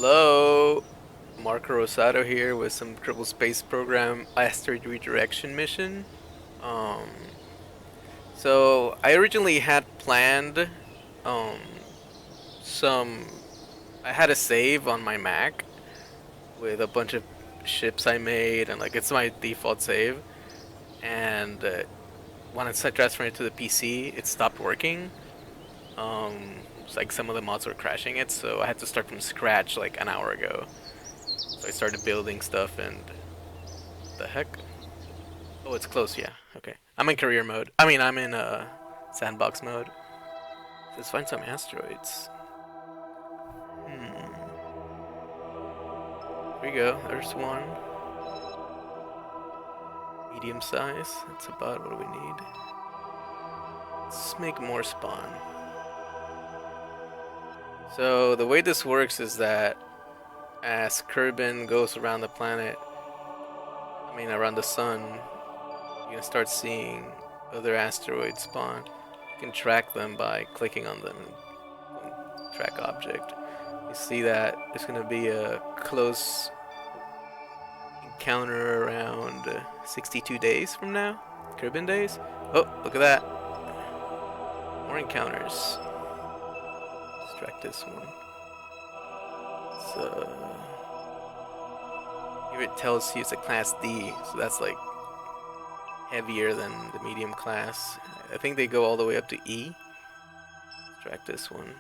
Hello, Marco Rosado here with some Kerbal Space Program asteroid redirection mission. Um, so I originally had planned um some. I had a save on my Mac with a bunch of ships I made, and like it's my default save. And when I started transferring it to the PC, it stopped working. It's like some of the mods were crashing it, so I had to start from scratch like an hour ago. So I started building stuff and the heck? Oh, it's close, yeah. Okay. I'm in career mode. I'm in sandbox mode. Let's find some asteroids. Here we go. There's one. Medium size. That's about what we need. Let's make more spawn. So the way this works is that as Kerbin goes around the planet, around the sun, you can start seeing other asteroids spawn. You can track them by clicking on them and track object. You see that there's gonna be a close encounter around 62 days from now, Kerbin days. Oh, look at that! More encounters. Let's track this one. So here it tells you it's a class D, so that's like heavier than the medium class. I think they go all the way up to E. Let's track this one.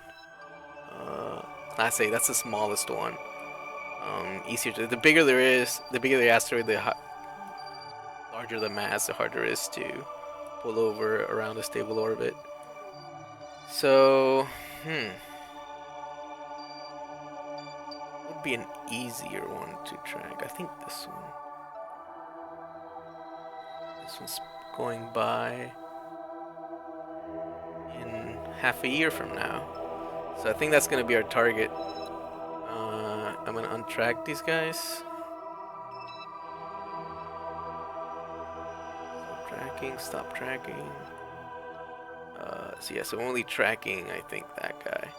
Class A, that's the smallest one. Easier to, the bigger there is, the bigger the asteroid, the larger the mass, the harder it is to pull over around a stable orbit. So, would be an easier one to track. I think this one. This one's going by in half a year from now. So I think that's gonna be our target. I'm gonna untrack these guys. Stop tracking. So I'm only tracking, I think, that guy.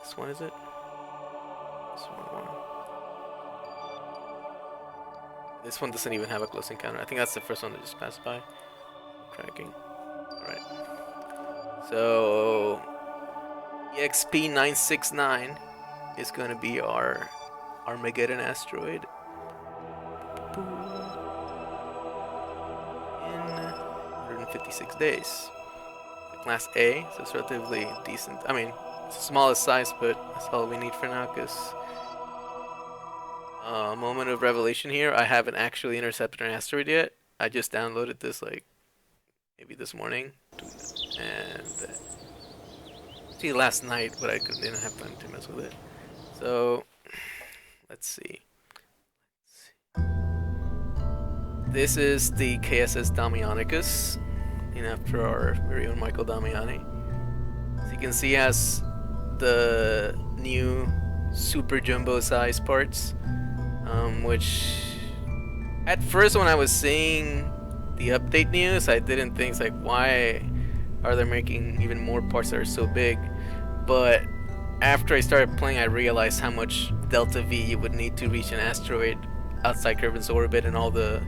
This one, is it? This one. This one doesn't even have a close encounter. I think that's the first one that just passed by. Tracking. Alright. So EXP-969 is going to be our Armageddon asteroid. In 156 days. Class A, so it's relatively decent. It's the smallest size, but that's all we need for now, because moment of revelation here, I haven't actually intercepted an asteroid yet. I just downloaded this, like, maybe this morning. And see, last night, but I didn't have time to mess with it. So, let's see. This is the KSS Damianicus, named after our very own Michael Damiani. As you can see, it has the new super jumbo size parts, which at first when I was seeing the update news, I didn't think, like, why are they making even more parts that are so big? But after I started playing, I realized how much delta V you would need to reach an asteroid outside Kerbin's orbit, and all the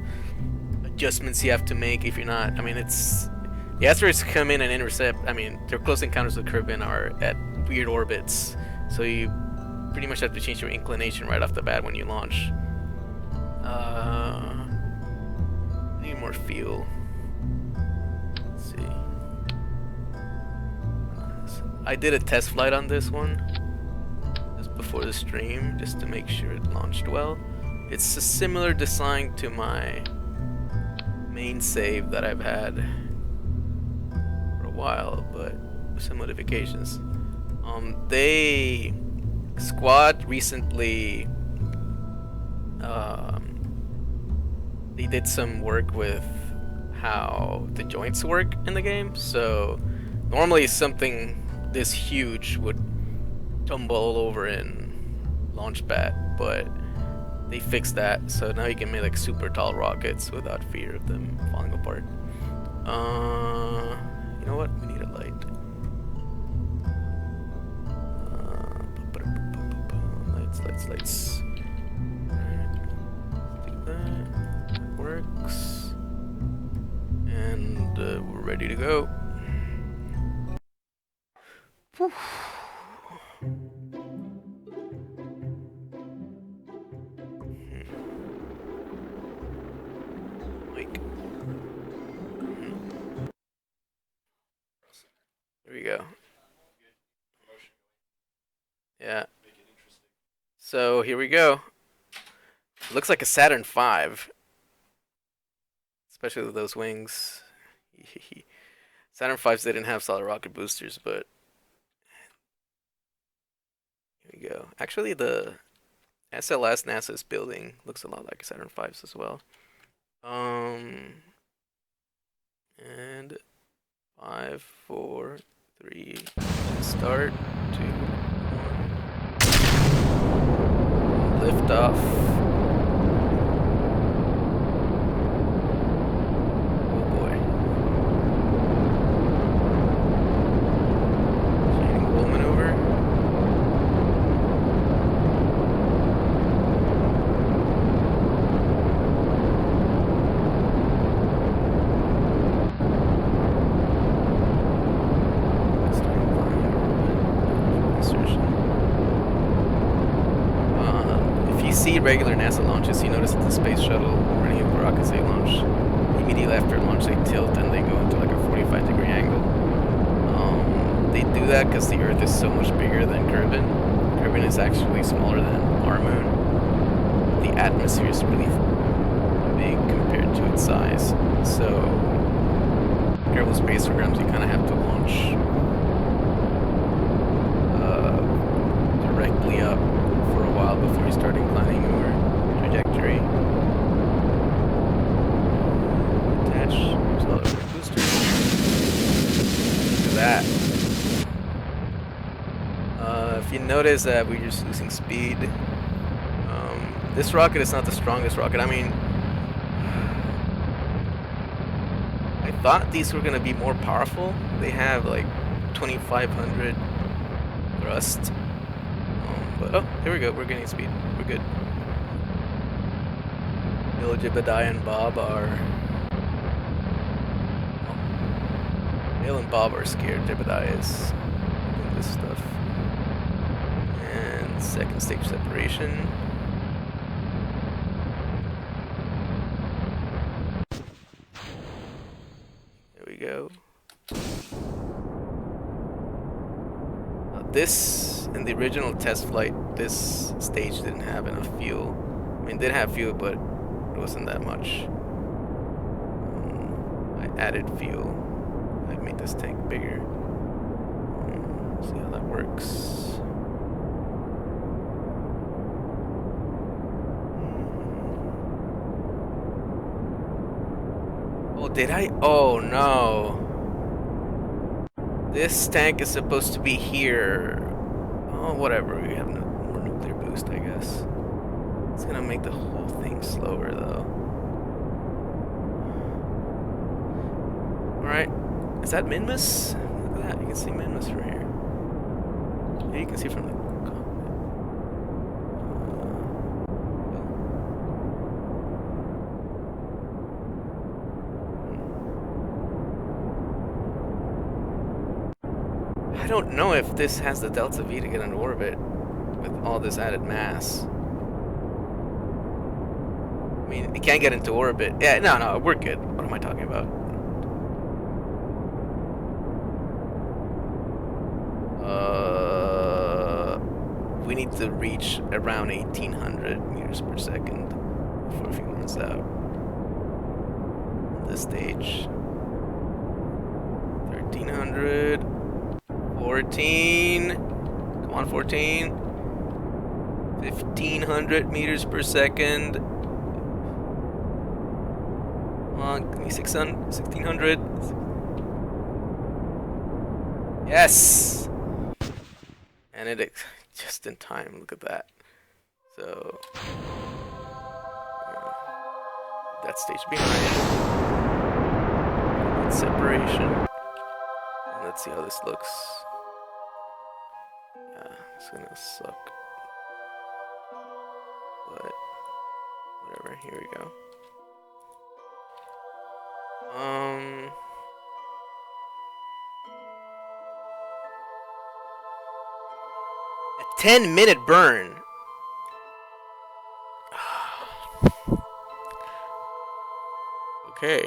adjustments you have to make if you're not. The asteroids come in and intercept. Their close encounters with Kerbin are at weird orbits, so you pretty much have to change your inclination right off the bat when you launch. Need more fuel. Let's see. I did a test flight on this one just before the stream, just to make sure it launched well. It's a similar design to my main save that I've had for a while, but with some modifications. Squad recently they did some work with how the joints work in the game. So normally something this huge would tumble all over in Launchpad, but they fixed that, so now you can make like super tall rockets without fear of them falling apart. You know what? We need a light. Lights. Lights. Alright, do that. That works. And we're ready to go. Whew. Here we go. Yeah. So here we go. Looks like a Saturn V. Especially with those wings. Saturn V's didn't have solid rocket boosters, but here we go. Actually, the SLS NASA's building looks a lot like a Saturn V's as well. And 5, 4, 3, start, 2, 1. Lift off. Oh boy. Shading roll maneuver. See regular NASA launches, you notice that the space shuttle or any of the rockets they launch, immediately after launch they tilt and they go into like a 45-degree angle. They do that because the Earth is so much bigger than Kerbal. Kerbal is actually smaller than our moon. The atmosphere is really big compared to its size. So, Kerbal space programs you kind of have to launch directly up for a while before you start inclining your trajectory. Attach accelerator booster. Look at that. If you notice that we're just losing speed, this rocket is not the strongest rocket. I mean, I thought these were going to be more powerful. They have like 2,500 thrust. But, oh, here we go. We're getting speed. We're good. Bill, Jebediah, and Bob are... Oh. Bill and Bob are scared. Jebediah is doing this stuff. And second stage separation. There we go. This, in the original test flight, this stage didn't have enough fuel. I mean, it did have fuel, but it wasn't that much. I added fuel. I made this tank bigger. See how that works. Oh, did I? Oh, no. This tank is supposed to be here. Oh, whatever. We have no more nuclear boost, I guess. It's gonna make the whole thing slower, though. Alright. Is that Minmus? Look at that. You can see Minmus from here. Yeah, you can see from the cockpit. I don't know if this has the delta V to get into orbit with all this added mass. I mean, it can't get into orbit. Yeah, no, we're good. What am I talking about? We need to reach around 1,800 meters per second before fuel runs out. This stage. 1,300. 14. Come on, 14. 1,500 meters per second. Come on, give me 600, 1,600. Yes! And it just in time. Look at that. So that stage behind. Separation. And let's see how this looks. Yeah, it's gonna suck. but whatever. Here we go. A 10-minute burn. Okay.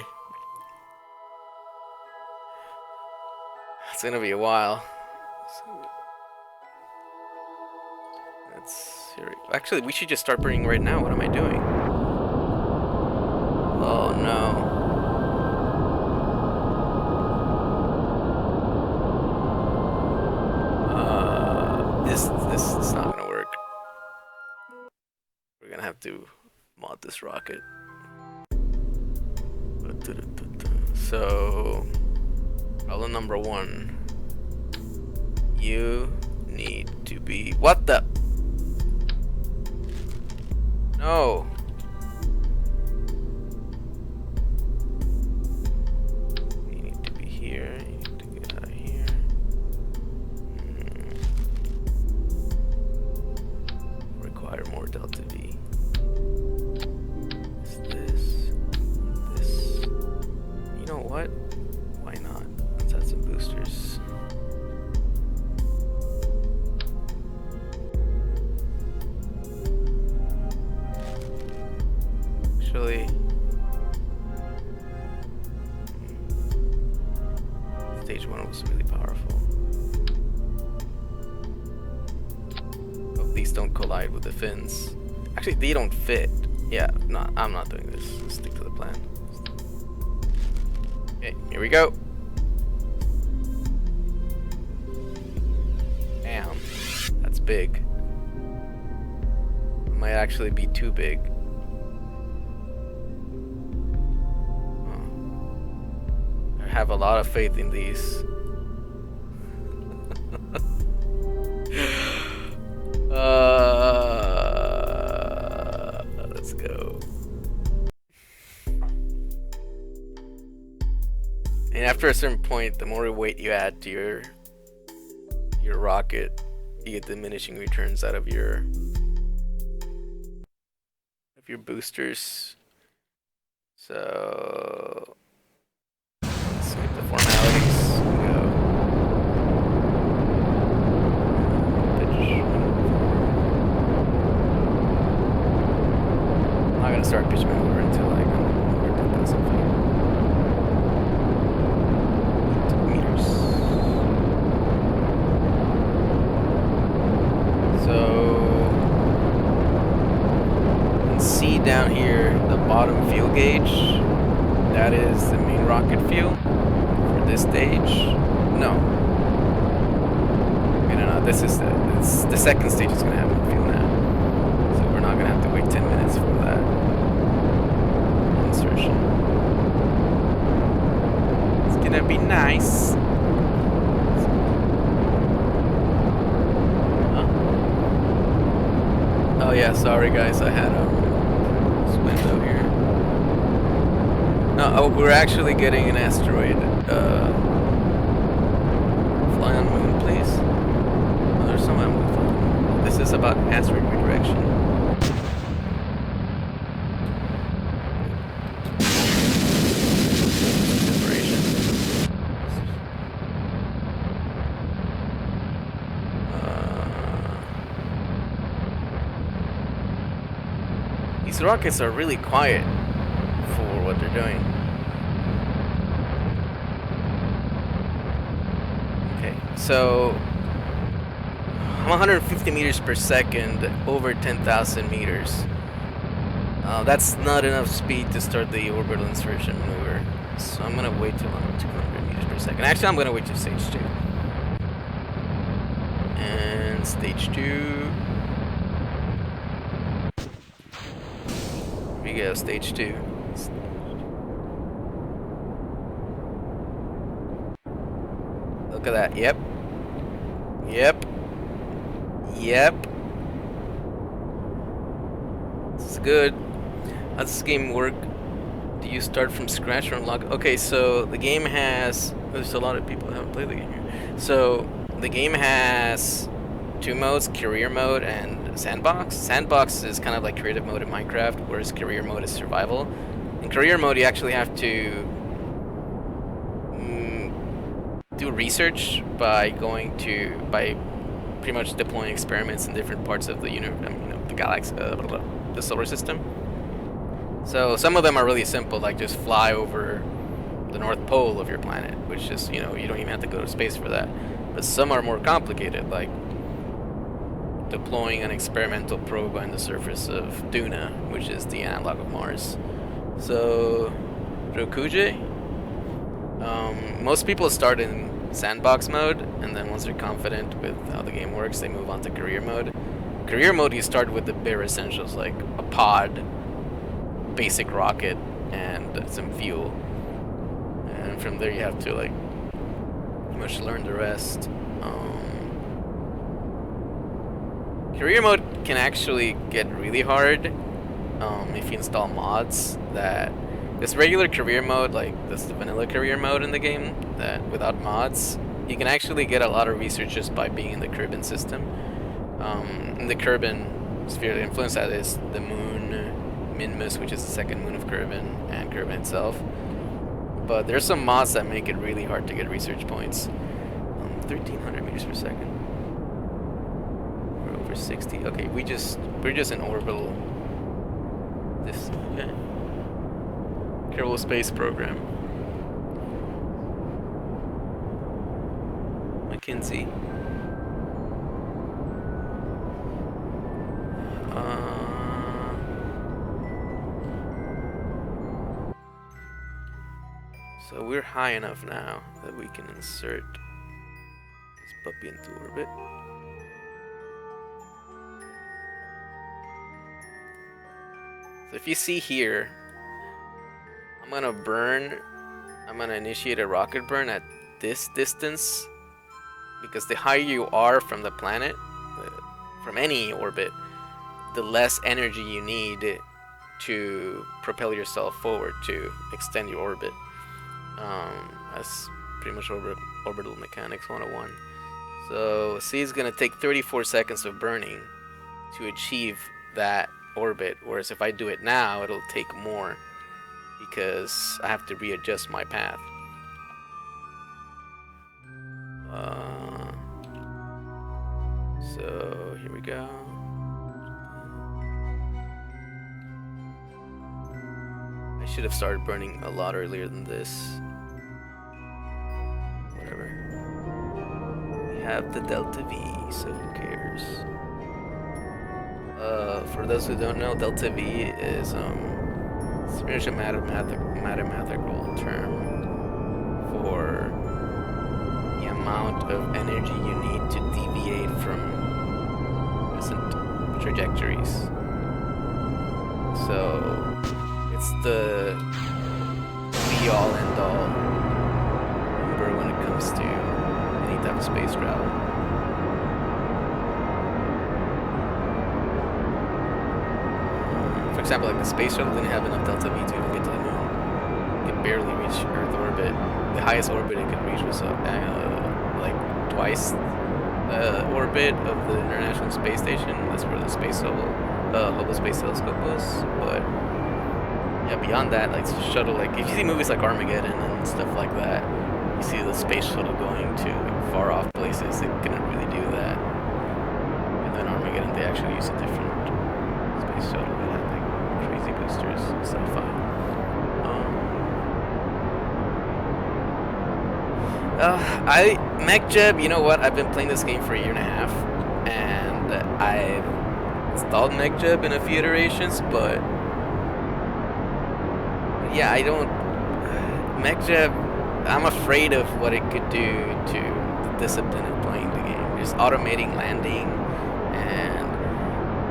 It's gonna be a while. Actually, we should just start burning right now. What am I doing? Oh no. This is not gonna work. We're gonna have to mod this rocket. So, problem number 1. You need to be... What the? No. You need to be here. You need to get out of here. Require more delta V. This. You know what? Why not? Let's add some boosters. Actually, stage 1 was really powerful. Oh, these don't collide with the fins. Actually, they don't fit. Yeah, no, I'm not doing this. Let's stick to the plan. Okay, here we go. Damn, that's big. It might actually be too big. I have a lot of faith in these. Let's go. And after a certain point, the more weight you add to your rocket, you get diminishing returns out of your boosters. So let's skip the formalities. Go. I'm not gonna start pitch maneuver until like over 10,000 feet. Meters. So you can see down here the bottom fuel gauge. That is the main rocket fuel for this stage. No. Okay, no, this is the second stage is gonna have fuel now. So we're not gonna have to wait 10 minutes for that insertion. It's gonna be nice. Oh yeah, sorry guys, I had this window here. No, oh, we're actually getting an asteroid. Fly on moon, please. Oh, there's some moon. This is about asteroid redirection. These rockets are really quiet for what they're doing. Okay, so 150 meters per second over 10,000 meters. That's not enough speed to start the orbital insertion maneuver. So I'm gonna wait till I'm 200 meters per second. Actually, I'm gonna wait till stage 2. And stage 2. Here we go, stage 2. Look at that. Yep. Yep. Yep. This is good. How does this game work? Do you start from scratch or unlock? Okay, so the game has... There's a lot of people who haven't played the game here. So the game has two modes: career mode and sandbox. Sandbox is kind of like creative mode in Minecraft, whereas career mode is survival. In career mode, you actually have to do research by pretty much deploying experiments in different parts of the the galaxy, the solar system. So some of them are really simple, like just fly over the North Pole of your planet, which is, you don't even have to go to space for that. But some are more complicated, like deploying an experimental probe on the surface of Duna, which is the analog of Mars. So, Rokuje, most people start in sandbox mode, and then once they're confident with how the game works, they move on to career mode. Career mode, you start with the bare essentials, like a pod, basic rocket, and some fuel. And from there you have to, like, pretty much learn the rest. Career mode can actually get really hard if you install mods. That this regular career mode, like this the vanilla career mode in the game, that without mods, you can actually get a lot of research just by being in the Kerbin system. In the Kerbin sphere of influence, that is the moon Minmus, which is the second moon of Kerbin, and Kerbin itself. But there's some mods that make it really hard to get research points. 1,300 meters per second. We're over 60. Okay, we're just in orbital. This Kerbal space program. McKinsey. So we're high enough now that we can insert this puppy into orbit. So if you see here, I'm gonna initiate a rocket burn at this distance, because the higher you are from the planet, from any orbit, the less energy you need to propel yourself forward to extend your orbit. That's pretty much orbital mechanics 101. So C is gonna take 34 seconds of burning to achieve that orbit, whereas if I do it now, it'll take more because I have to readjust my path. So here we go. I should have started burning a lot earlier than this. Whatever. We have the Delta V, so who cares? For those who don't know, Delta V is it's pretty much a mathematical term for the amount of energy you need to deviate from present trajectories. So it's the be-all end-all number when it comes to any type of space travel. For example, like the space shuttle didn't have enough delta V to even get to the moon. It could barely reach Earth orbit. The highest orbit it could reach was like twice the orbit of the International Space Station. That's where the Hubble Space Telescope was. But yeah, beyond that, like shuttle, like if you see movies like Armageddon and stuff like that, you see the space shuttle going to like far off places. It couldn't really do that. And then Armageddon, they actually used a different space shuttle that had like crazy boosters and sci-fi. MechJeb, you know what? I've been playing this game for a year and a half, and I've installed MechJeb in a few iterations, but yeah, I don't. MechJeb, I'm afraid of what it could do to the discipline of playing the game. Just automating landing, and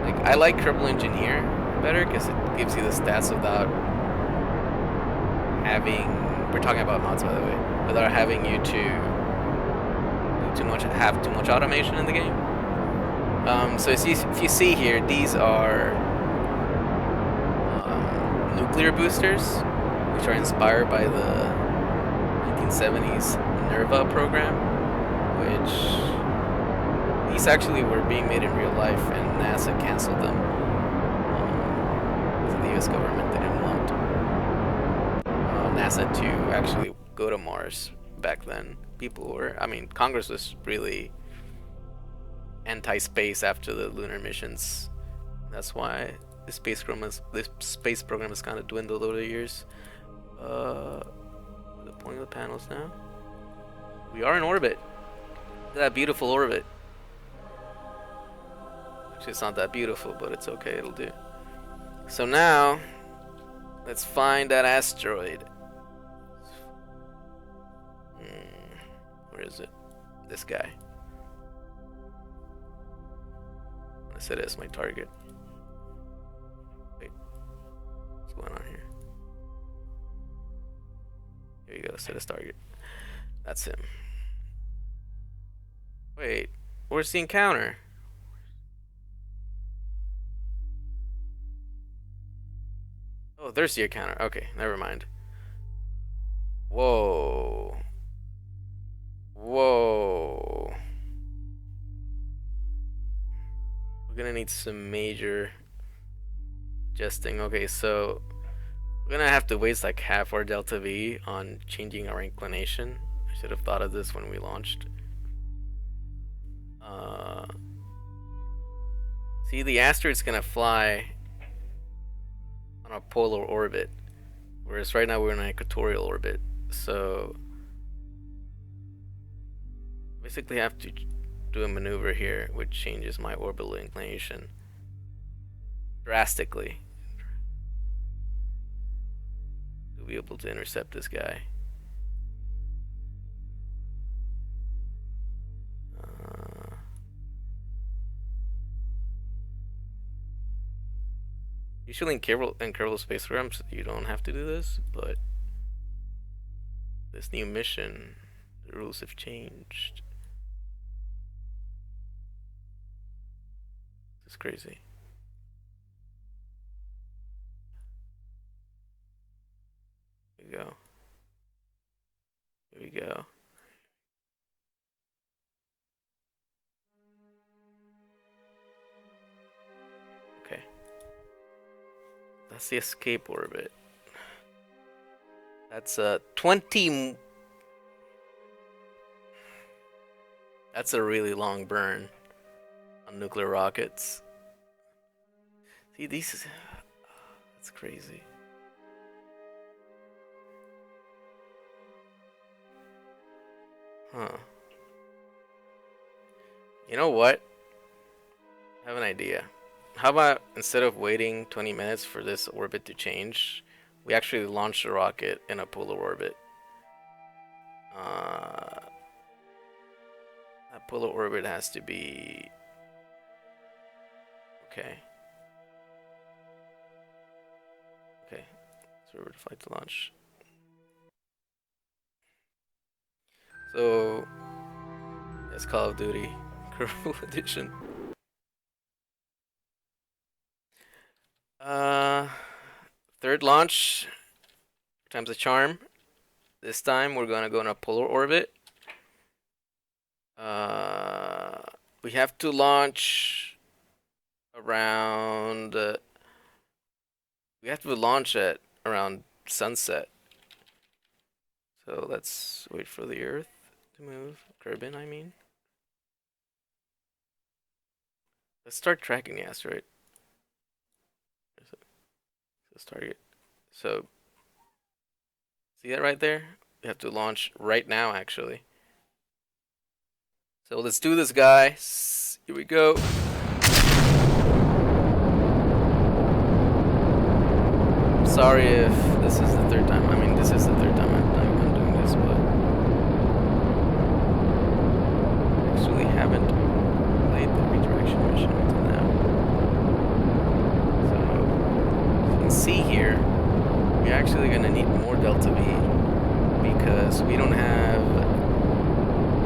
like I like Kerbal Engineer better because it gives you the stats without having. We're talking about mods, by the way, without having you to have too much automation in the game. So if you see here, these are nuclear boosters, which are inspired by the 1970s NERVA program, which These actually were being made in real life, and NASA canceled them. The U.S. government didn't want NASA to actually go to Mars back then. Congress was really anti-space after the lunar missions. That's why the space program has kind of dwindled over the years. The point of the panels now. We are in orbit. Look at that beautiful orbit. Actually, it's not that beautiful, but it's okay. It'll do. So now, let's find that asteroid. Where is it? This guy. I said it's my target. Wait, what's going on here? Here you go, set as target. That's him. Wait, where's the encounter? Oh, there's the encounter. Okay, never mind. Whoa. Whoa. We're gonna need some major adjusting. Okay, so we're gonna have to waste like half our delta V on changing our inclination. I should have thought of this when we launched. See, the asteroid's gonna fly on a polar orbit, whereas right now we're in an equatorial orbit. So basically have to do a maneuver here which changes my orbital inclination drastically to be able to intercept this guy. Usually in Kerbal space programs you don't have to do this, but this new mission, the rules have changed. This is crazy. Here we go. Here we go. Okay. That's the escape orbit. That's a 20. That's a really long burn on nuclear rockets. See, these. That's crazy. Huh. You know what? I have an idea. How about instead of waiting 20 minutes for this orbit to change, we actually launch the rocket in a polar orbit. That polar orbit has to be... Okay. Okay. So we're flight to launch. So... It's Call of Duty Kerbal Edition. Third launch times a charm. This time we're gonna go in a polar orbit. We have to launch around. We have to launch at around sunset. So let's wait for the Earth to move. Kerbin, I mean. Let's start tracking the asteroid. Let's target. So, see that right there? We have to launch right now, actually. So let's do this, guys. Here we go. I'm sorry if this is the third time. I mean, this is the third time I'm doing this, but I actually haven't played the redirection mission until now. So, you can see here, we're actually going to need more delta V because we don't have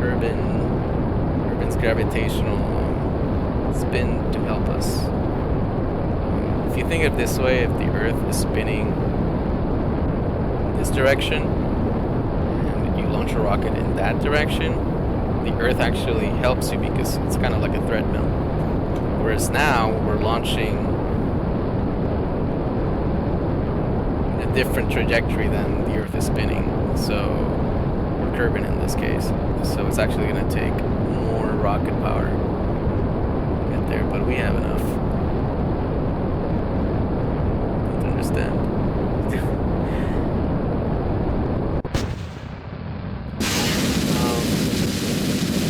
Kerbin's gravitational spin to help us. If you think of it this way, if the Earth is spinning this direction and you launch a rocket in that direction, the Earth actually helps you because it's kind of like a treadmill. Whereas now we're launching a different trajectory than the Earth is spinning. So we're curving in this case. So it's actually going to take more rocket power to get there, but we have enough. To understand.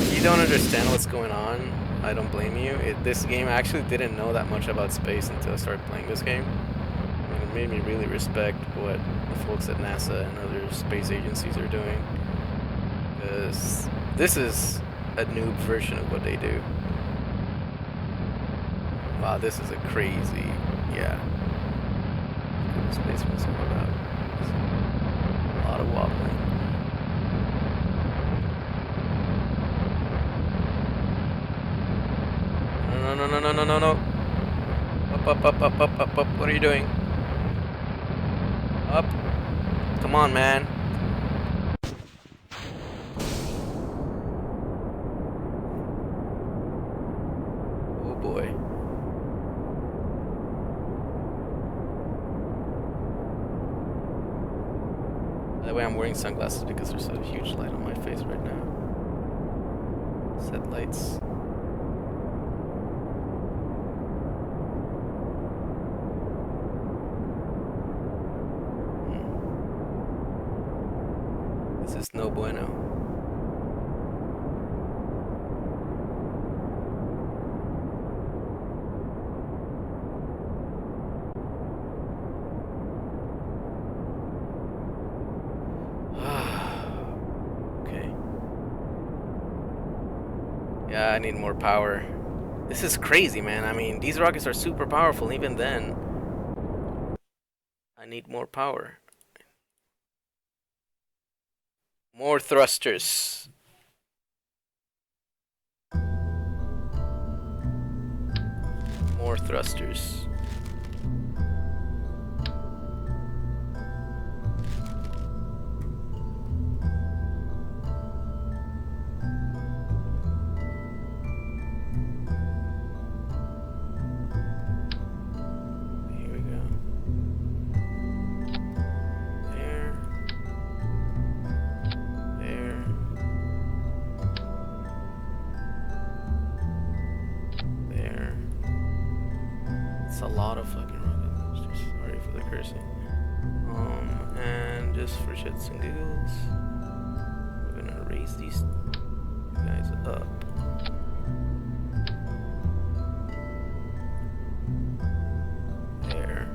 If you don't understand what's going on, I don't blame you. This game, I actually didn't know that much about space until I started playing this game. And it made me really respect what the folks at NASA and other space agencies are doing. Because this is a noob version of what they do. Wow, this is a crazy, yeah. What space was all about. A lot of wobbling. No. Up. What are you doing? Up. Come on, man. Oh boy. By the way, I'm wearing sunglasses because there's a huge light on my face right now. Set lights. This is no bueno. Okay. Yeah, I need more power. This is crazy, man. I mean, these rockets are super powerful. Even then, I need more power. More thrusters. More thrusters. Here we go. There. There. There. It's a lot of fucking rocket boosters. Sorry for the cursing. And just for shits and giggles, we're gonna raise these guys up. There.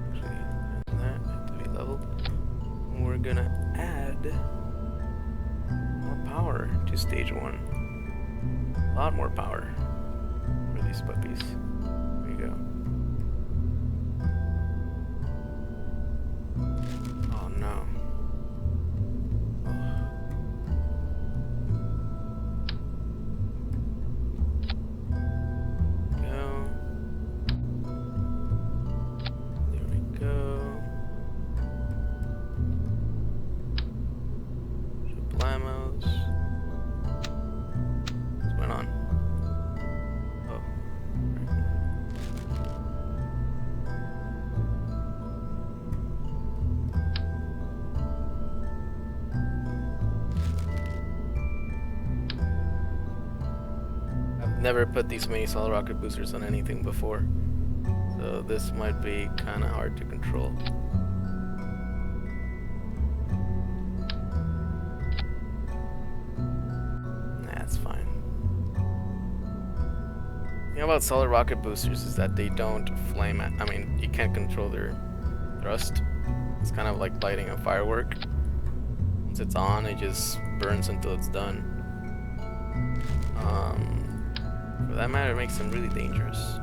Actually, that have to be leveled. And we're gonna add more power to stage 1. A lot more power for these puppies. There you go. Oh no. There we go. Shablamos. What's going on? Oh. Right. Never put these many solid rocket boosters on anything before, so this might be kind of hard to control. That's fine. The thing about solid rocket boosters is that they don't flame at, I mean, you can't control their thrust. It's kind of like lighting a firework. Once it's on, it just burns until it's done. For that matter, it makes them really dangerous.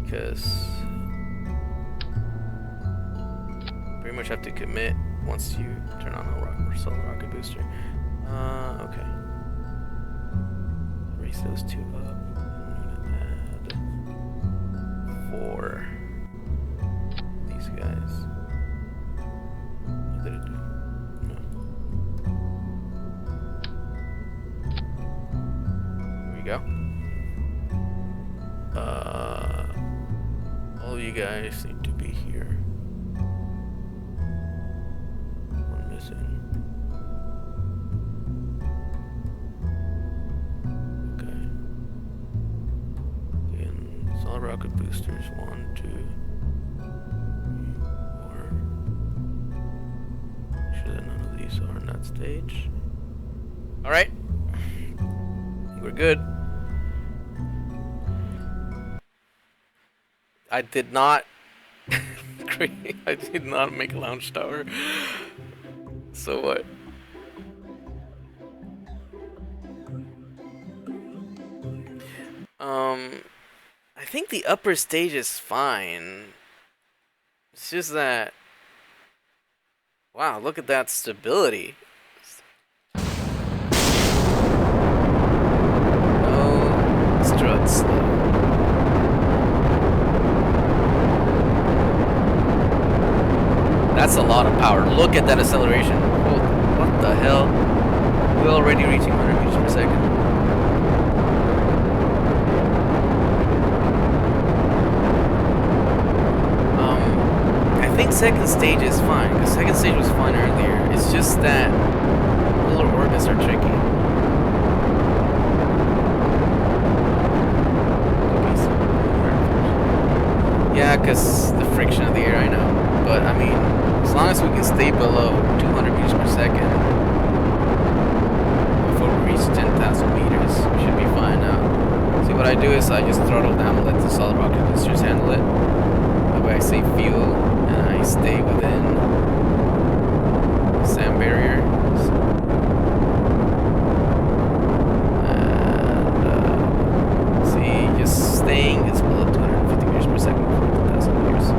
Because you pretty much have to commit once you turn on a solid rocket booster. Okay. Raise those two up. I'm gonna add 4 these guys. What did it do? No. go. All of you guys need to be here. One missing. Okay. And solid rocket boosters. 1, 2, 3, 4. Make sure that none of these are on that stage. Alright. We're good. I did not I did not make a launch tower. So what? I think the upper stage is fine. It's just that, wow, look at that stability. No struts though. That's a lot of power. Look at that acceleration. Oh, what the hell? We're already reaching 100 meters per second. I think second stage is fine. The second stage was fine earlier. It's just that little orbits are tricky. Yeah, because the friction of the air, I know. But, I mean, as long as we can stay below 200 meters per second before we reach 10,000 meters, we should be fine now. See, what I do is I just throttle down and let the solid rocket boosters handle it. That way I save fuel and I stay within the sand barrier. And, see, just staying is below 250 meters per second for 10,000 meters.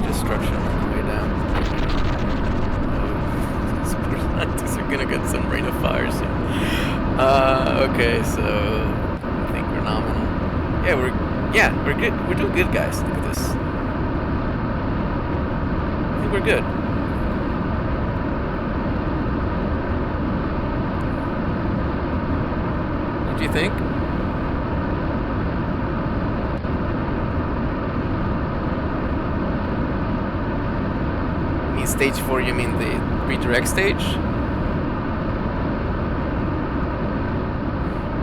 Destruction on the way down. These are gonna get some rain of fire soon. Okay, so I think we're nominal. Yeah, we're good. We're doing good, guys. Look at this. I think we're good. What do you think? Stage 4, you mean the redirect stage?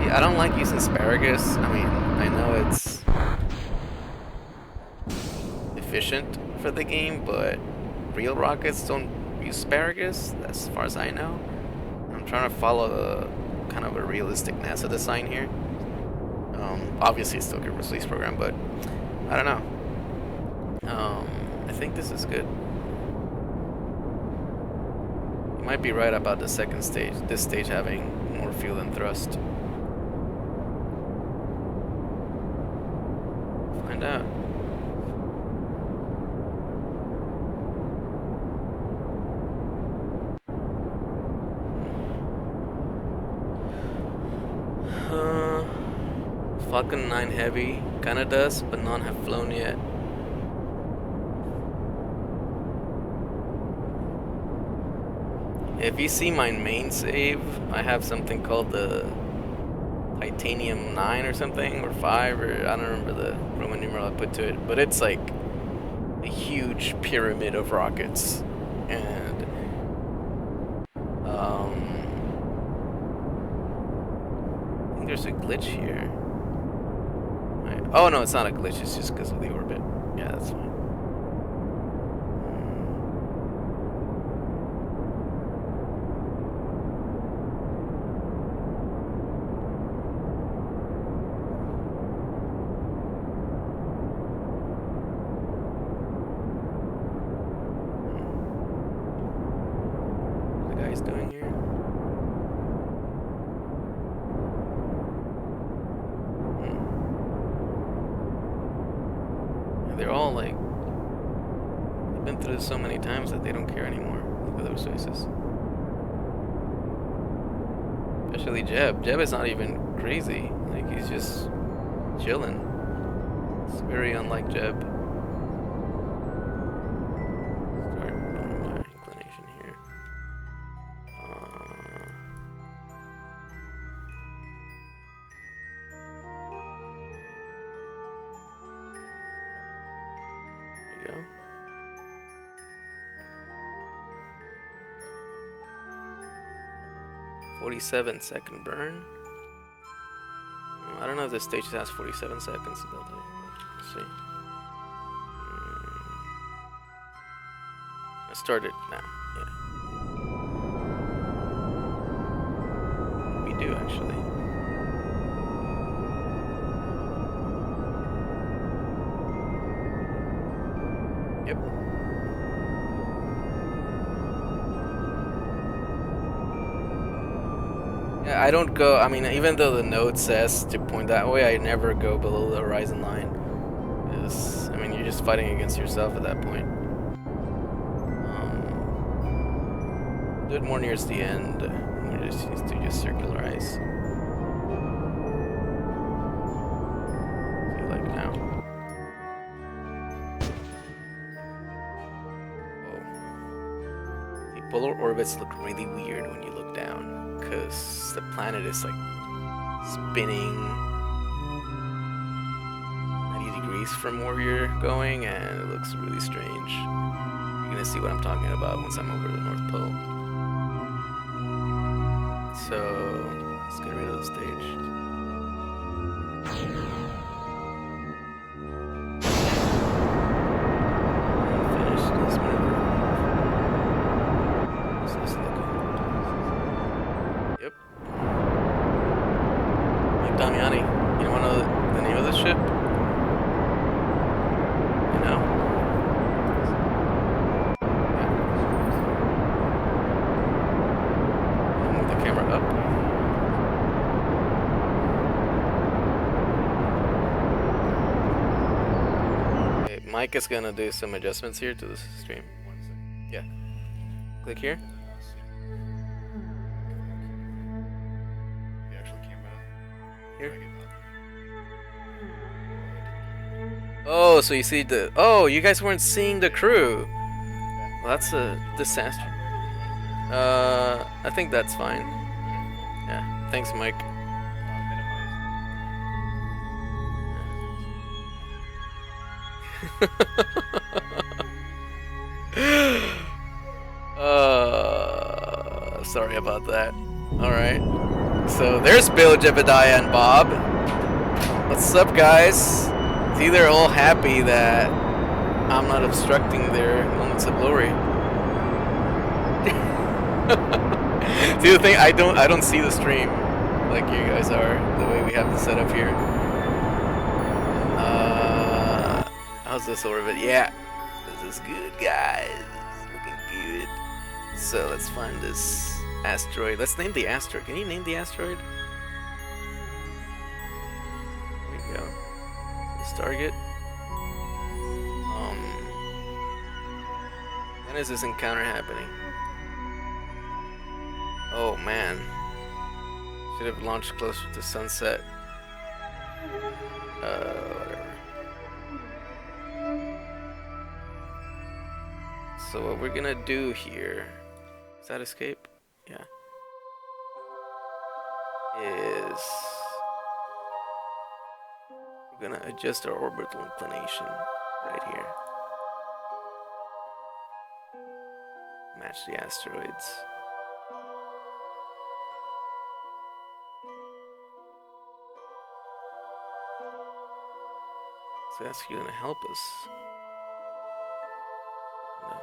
Yeah, I don't like using asparagus. I mean, I know it's efficient for the game, but real rockets don't use asparagus, as far as I know. I'm trying to follow kind of a realistic NASA design here. Obviously it's still a good release program, but I don't know. I think this is good. Might be right about the second stage, this stage having more fuel than thrust. Find out. Falcon 9 Heavy kinda does, but none have flown yet. If you see my main save, I have something called the Titanium 9 or something, or 5, or I don't remember the Roman numeral I put to it, but it's like a huge pyramid of rockets, and I think there's a glitch here. Oh no, it's not a glitch, it's just because of the orbit. Yeah, that's fine. Doing here? They're all like, they've been through this so many times that they don't care anymore. Look at those faces. Especially Jeb. Jeb is not even crazy. Like, he's just chilling. It's very unlike Jeb. Start on my inclination here. 47-second burn. I don't know if this stage has 47 seconds. Let's see. I started now. Yeah. We do actually. Yep. Yeah, I don't go. I mean, even though the note says to point that way, I never go below the horizon line. I mean, you're just fighting against yourself at that point. Do it more near the end. We just used to just circularize. See, like now. Oh. The polar orbits look really weird when you look down, because the planet is like spinning 90 degrees from where you're going, and it looks really strange. You're gonna see what I'm talking about once I'm over the North Pole. So let's get rid of the stage. Finish this maneuver. What's this looking? Yep. Like Damiani, you wanna know the name of this ship? You know? Yeah. Move the camera up. Mike is gonna do some adjustments here to the stream. Yeah. Click here. The actual camera. Here. Oh, so you see the. Oh, you guys weren't seeing the crew. Well, that's a disaster. I think that's fine. Yeah. Thanks, Mike. Sorry about that. Alright. So there's Bill, Jebediah, and Bob. What's up, guys? See, they're all happy that I'm not obstructing their moments of glory. See, the thing, I don't see the stream like you guys are, the way we have it set up here. How's this orbit? Yeah, this is good, guys. It's looking good. So let's find this asteroid. Let's name the asteroid. Can you name the asteroid? There we go. This target. When is this encounter happening? Oh man. Should have launched closer to sunset. Whatever. So what we're gonna do here, is that escape? Yeah. Is we're gonna adjust our orbital inclination right here. Match the asteroids. So that's gonna help us. No.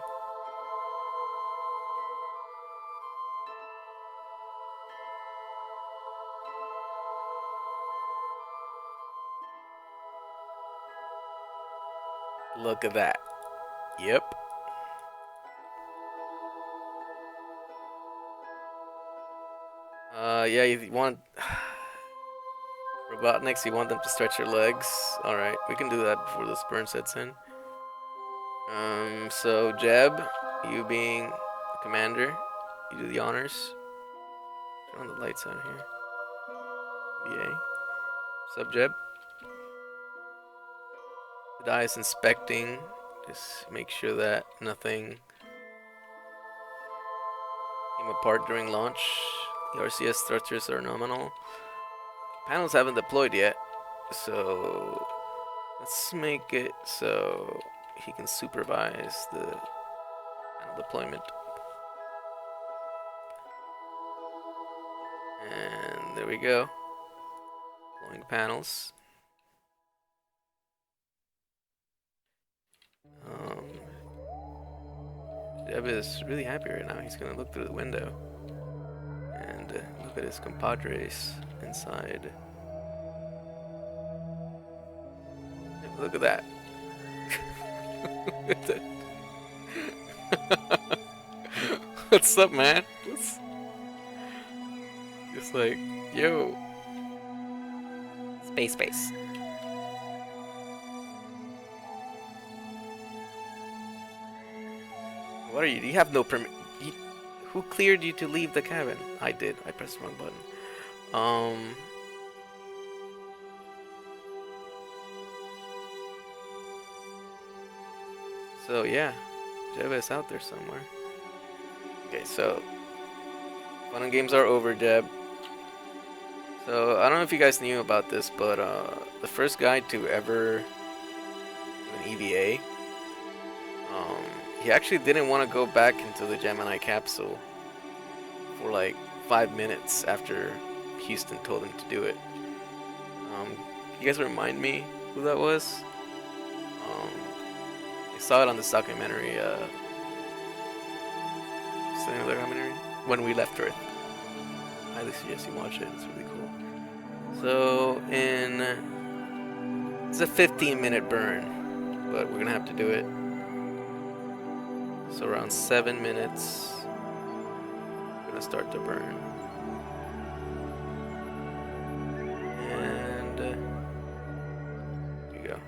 Look at that. Yep. Yeah, you want Robotniks, you want them to stretch their legs. Alright, we can do that before this burn sets in. So Jeb, you being the commander, you do the honors. Turn on the lights out here. BA. What's up, Jeb? The die is inspecting. Just make sure that nothing came apart during launch. The RCS thrusters are nominal. Panels haven't deployed yet, so let's make it so he can supervise the panel deployment. And there we go. Glowing panels. Deb is really happy right now. He's gonna look through the window and look at his compadres inside. Look at that. What's up, man? Just like, yo. Space. What are you? You have no permit. Who cleared you to leave the cabin? I did. I pressed the wrong button. So yeah, Jeb is out there somewhere. Okay, so fun and games are over, Jeb. So I don't know if you guys knew about this, but the first guy to ever do an EVA, he actually didn't want to go back into the Gemini capsule for like 5 minutes after Houston told him to do it. You guys remind me who that was? I saw it on this documentary. What's the name of the documentary? When We Left Earth. I highly suggest you watch it. It's really cool. So it's a 15-minute burn, but we're gonna have to do it. So around 7 minutes, we're gonna start to burn. And here we go.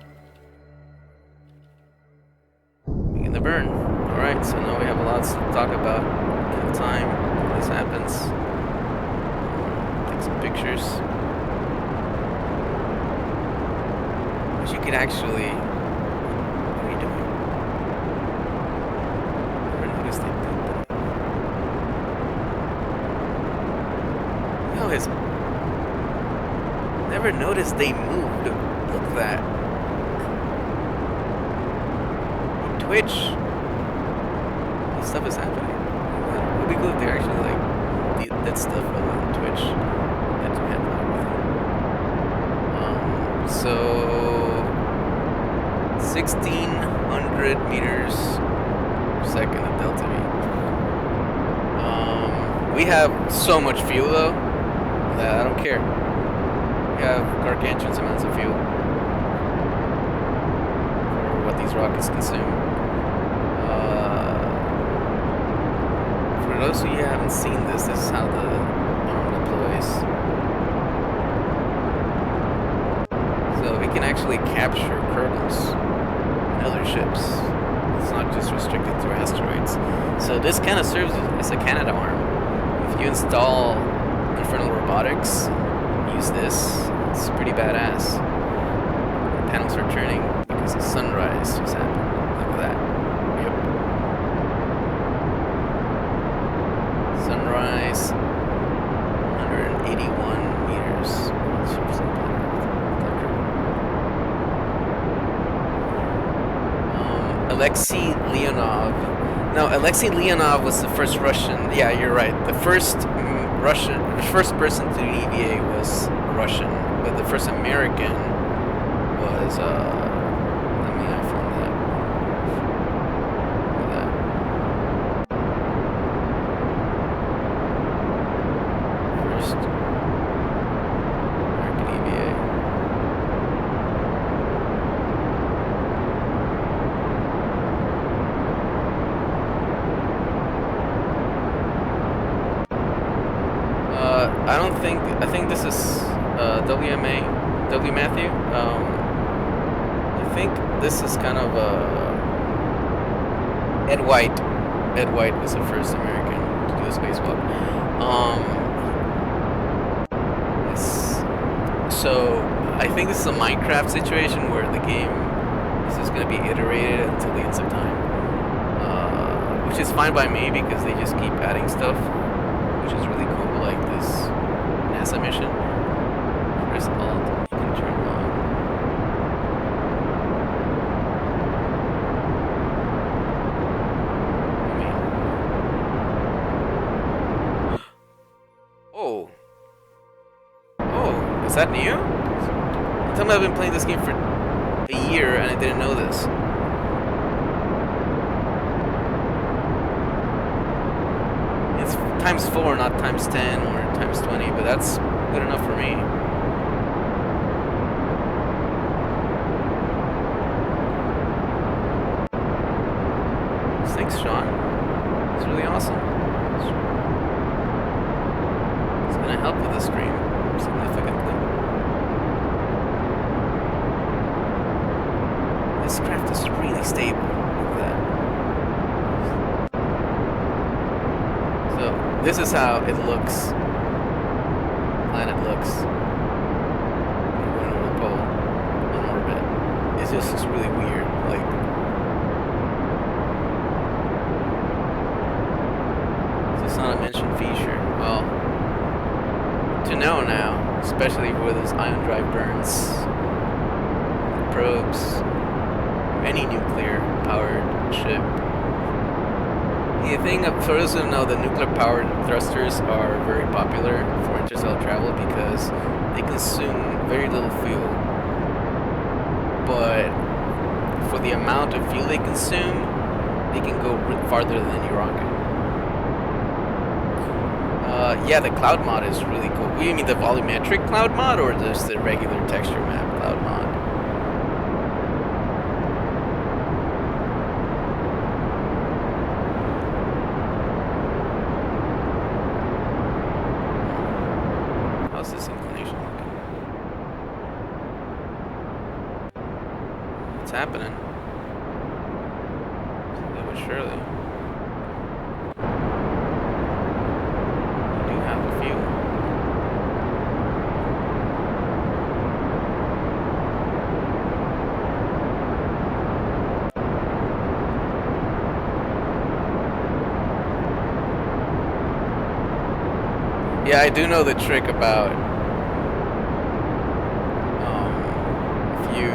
Begin the burn. Alright, so now we have a lot to talk about. Kill time when this happens. Take some pictures. But you can actually... What are you doing? Never noticed they did that. No, it's... Never noticed they moved. Look at that. Twitch. This stuff is happening. It would be cool if they actually like did stuff on Twitch. That's what happened with it. So 1600 meters per second of delta V. We have so much fuel though that I don't care. We have gargantuan amounts of fuel for what these rockets consume. For those of you who haven't seen this is how the arm deploys. So it can actually capture Kerbals and other ships. It's not just restricted to asteroids. So this kind of serves as a Canadarm. If you install Infernal Robotics, use this, it's pretty badass. The panels are turning because the sunrise just happened. Look at that. Yep. Sunrise, 181 meters. Alexei Leonov. No, Alexei Leonov was the first Russian. Yeah, you're right. The first person to do EVA was Russian, but the first American was let me iPhone that. Look at that. First American EVA. I think this is W Matthew. I think this is kind of Ed White. Ed White was the first American to do a spacewalk. Yes. So I think this is a Minecraft situation where the game is just going to be iterated until the ends of time, which is fine by me because they just keep adding stuff, which is really cool, like this NASA mission. Press Alt, you can turn on. I mean, oh, Is that new? Tell me I've been playing this game for a year and I didn't know this. It's times 4, not times 10 or times 20, but that's good enough for me. Thanks, Sean. It's really awesome. It's gonna help with the stream significantly. This craft is really stable. Look at that. So this is how it looks. Planet looks. You're going over the pole on orbit. It's just really weird. Like, is this not a mentioned feature? Well, to know now, especially where those ion drive burns, probes, any nuclear powered ship. The thing for those who know, the nuclear powered thrusters are very popular for interstellar travel because they consume very little fuel, but for the amount of fuel they consume, they can go farther than your rocket. Yeah, the cloud mod is really cool. You mean the volumetric cloud mod or just the regular texture map cloud mod? How's this inclination looking? What's happening? Slowly but surely. We do have a few. Yeah, I do know the trick about if you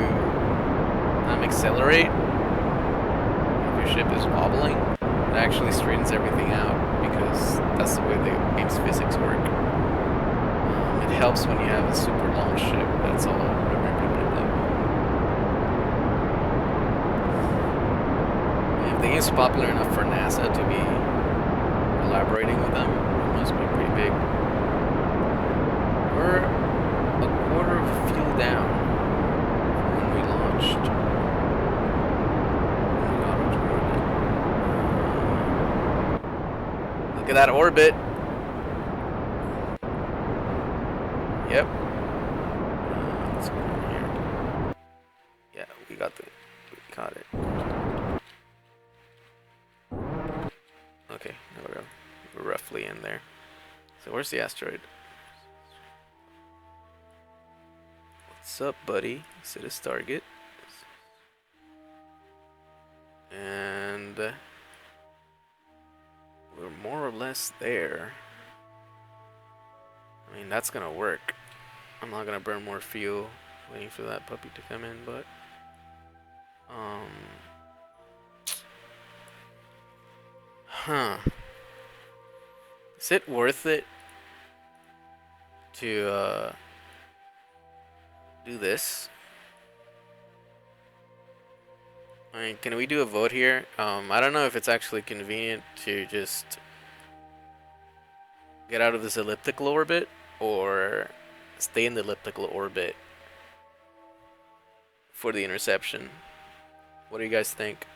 accelerate, if your ship is wobbling, it actually straightens everything out because that's the way the game's physics work. It helps when you have a super long ship that's all if the game's popular enough for NASA to be collaborating with them, it must be pretty big. We're a quarter of fuel down from when we launched. When we got into orbit. Look at that orbit. Yep. What's going on here? Yeah, we got it. Okay, we're roughly in there. So where's the asteroid? What's up, buddy? Set his target. And we're more or less there. I mean, that's gonna work. I'm not gonna burn more fuel waiting for that puppy to come in, but is it worth it to do this? I mean, can we do a vote here? I don't know if it's actually convenient to just get out of this elliptical orbit or stay in the elliptical orbit for the interception. What do you guys think?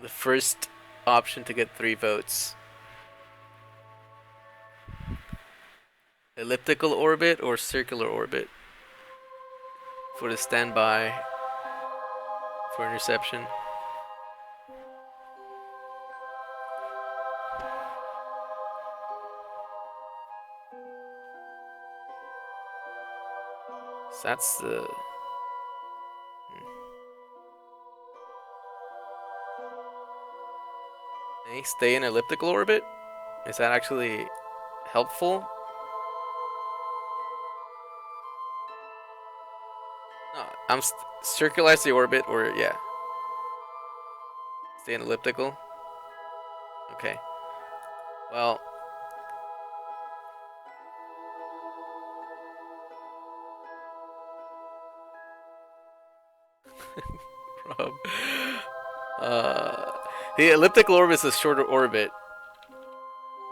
The first option to get 3 votes. Elliptical orbit or circular orbit for the standby for interception. So that's the stay in elliptical orbit? Is that actually helpful? No, I'm circularize the orbit or yeah. Stay in elliptical. Okay. Well, Rob. Uh, the elliptical orbit is a shorter orbit,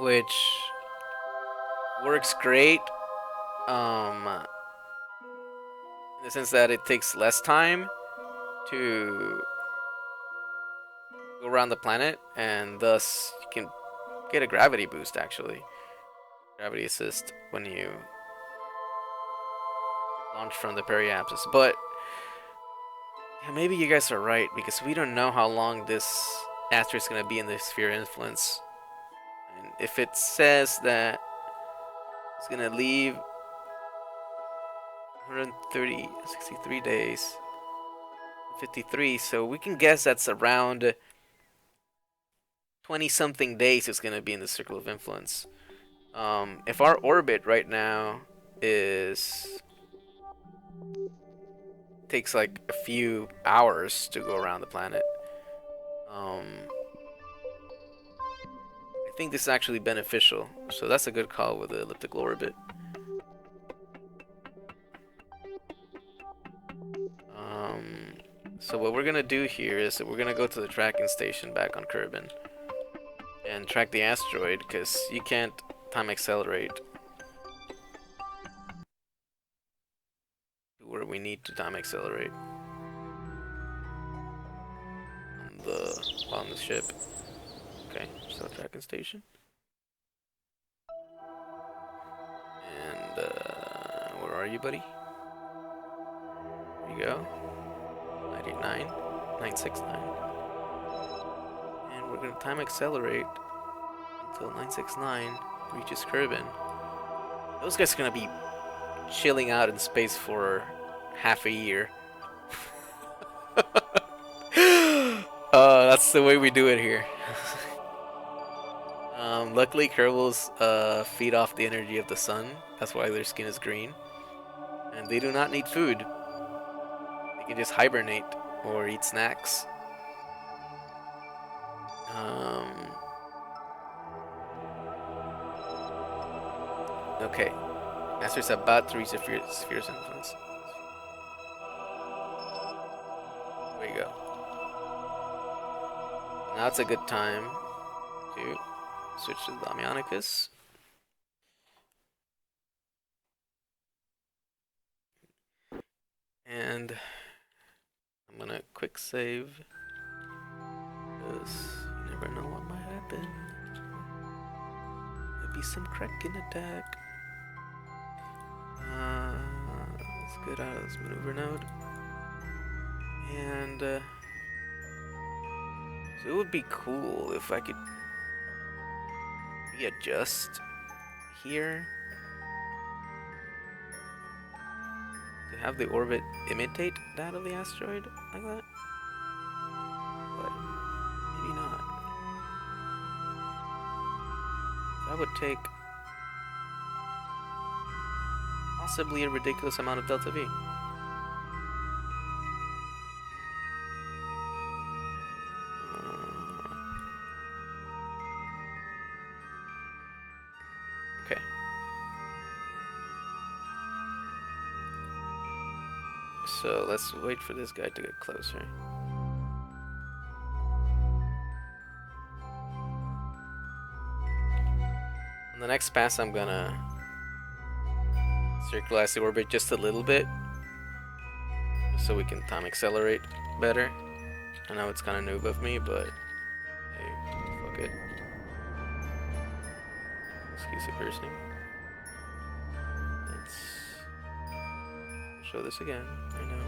which works great. In the sense that it takes less time to go around the planet, and thus you can get a gravity boost. Actually, gravity assist when you launch from the periapsis. But yeah, maybe you guys are right because we don't know how long this asteroid is gonna be in the sphere influence. And if it says that it's gonna leave 130, 63 days, 53, so we can guess that's around 20 something days it's gonna be in the circle of influence. If our orbit right now is takes like a few hours to go around the planet, I think this is actually beneficial. So that's a good call with the elliptical orbit. So what we're gonna do here is that we're gonna go to the tracking station back on Kerbin and track the asteroid because you can't time accelerate to where we need to time accelerate on the ship. Okay, so tracking station. And where are you, buddy? There you go. 99, 969. And we're gonna time accelerate until 969 reaches Kerbin. Those guys are gonna be chilling out in space for half a year. That's the way we do it here. Luckily, Kerbals feed off the energy of the sun. That's why their skin is green. And they do not need food. They can just hibernate or eat snacks. Okay. Master's about to reach the sphere's influence. There you go. Now it's a good time to switch to Damianicus. And I'm gonna quick save because you never know what might happen. There'll be some Kraken attack. Let's get out of this maneuver node. And so it would be cool if I could readjust here to have the orbit imitate that of the asteroid like that. But maybe not. That would take possibly a ridiculous amount of delta V. Okay. So let's wait for this guy to get closer. On the next pass, I'm gonna circularize the orbit just a little bit so we can time accelerate better. I know it's kind of noob of me, but hey, fuck it. Excuse the cursing. Let's show this again. I know.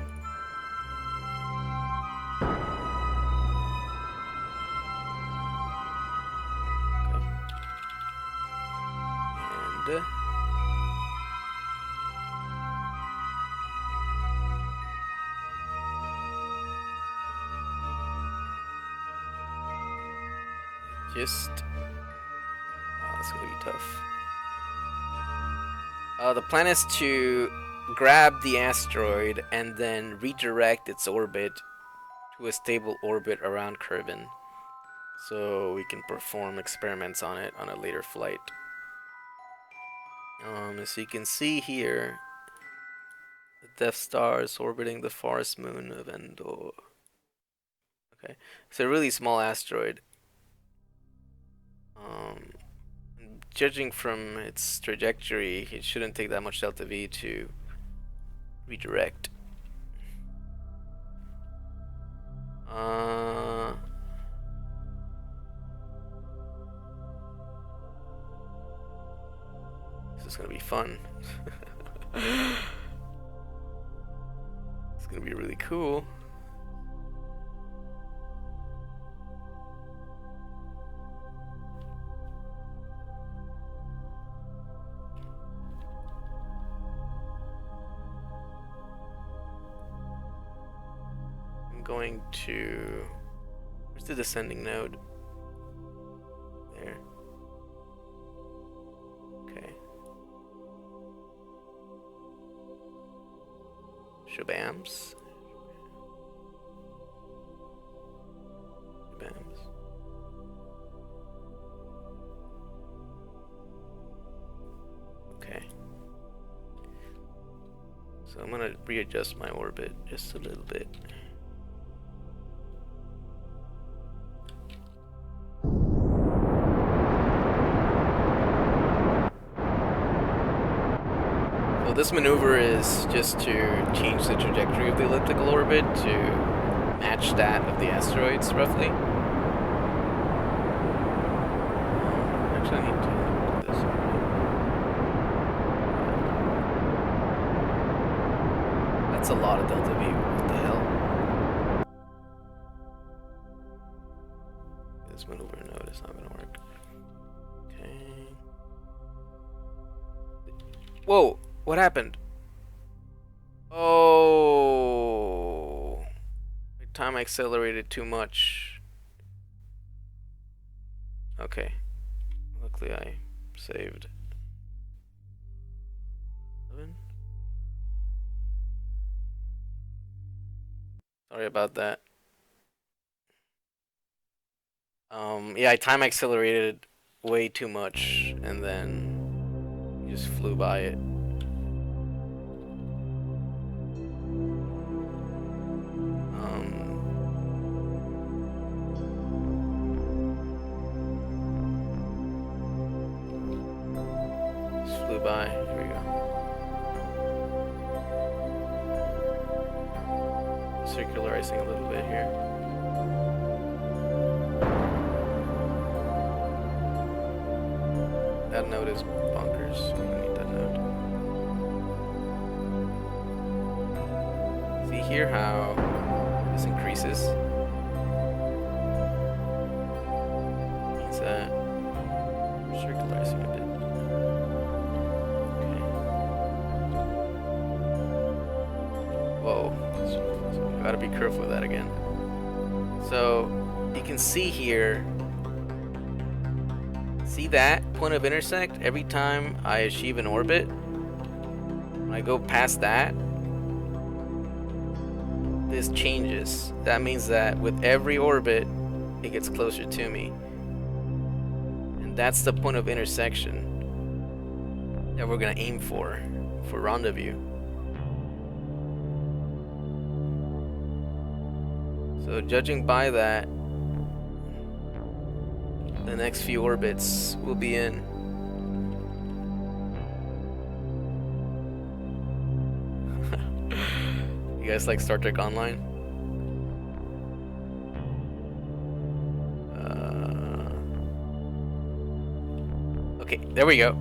Okay. And just that's gonna be tough. The plan is to grab the asteroid and then redirect its orbit to a stable orbit around Kerbin, so we can perform experiments on it on a later flight. As you can see here, the Death Star is orbiting the forest moon of Endor. Okay, it's a really small asteroid. Um, Judging from its trajectory, it shouldn't take that much delta V to redirect. This is gonna be fun. It's gonna be really cool. I'm going to... Where's the descending node? There. Okay. Shabams. Shabams. Okay. So I'm gonna readjust my orbit just a little bit. So this maneuver is just to change the trajectory of the elliptical orbit to match that of the asteroids, roughly. Actually, I need to do this. That's a lot of delta V. What the hell? This maneuver node is not gonna work. Okay. Whoa! What happened? Oh, my time accelerated too much. Okay. Luckily I saved. 7? Sorry about that. Yeah, I time accelerated way too much and then just flew by it. Just flew by. Here we go. Circularizing a little bit here. That node is bonkers. I need that node. See here how this increases? Means that we're circularizing a bit. Okay. Whoa. So gotta be careful with that again. So you can see here. See that point of intersect? Every time I achieve an orbit, when I go past that, this changes. That means that with every orbit, it gets closer to me. And that's the point of intersection that we're gonna aim for rendezvous. So judging by that, the next few orbits will be in. You guys like Star Trek Online? Okay, there we go.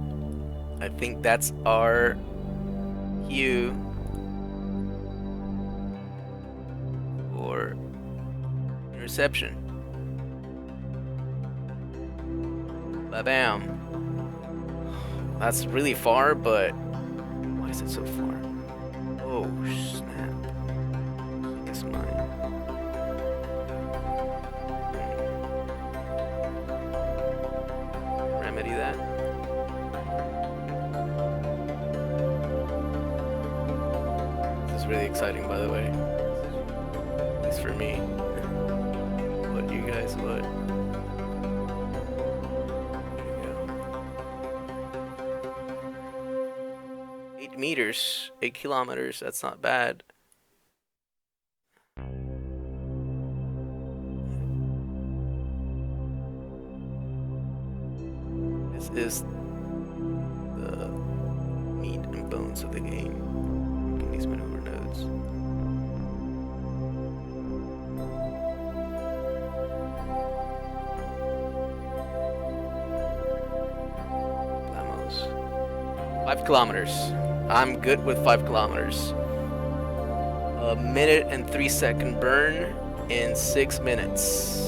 I think that's our cue for interception. Ba-bam. That's really far, but why is it so far? Oh, snap. It's mine. Remedy that. This is really exciting, by the way. At least for me. What you guys would. 8 meters, 8 kilometers, that's not bad. This is the meat and bones of the game. Making these maneuver nodes. Plamos. 5 kilometers. I'm good with 5 kilometers. A minute and 3-second burn in 6 minutes.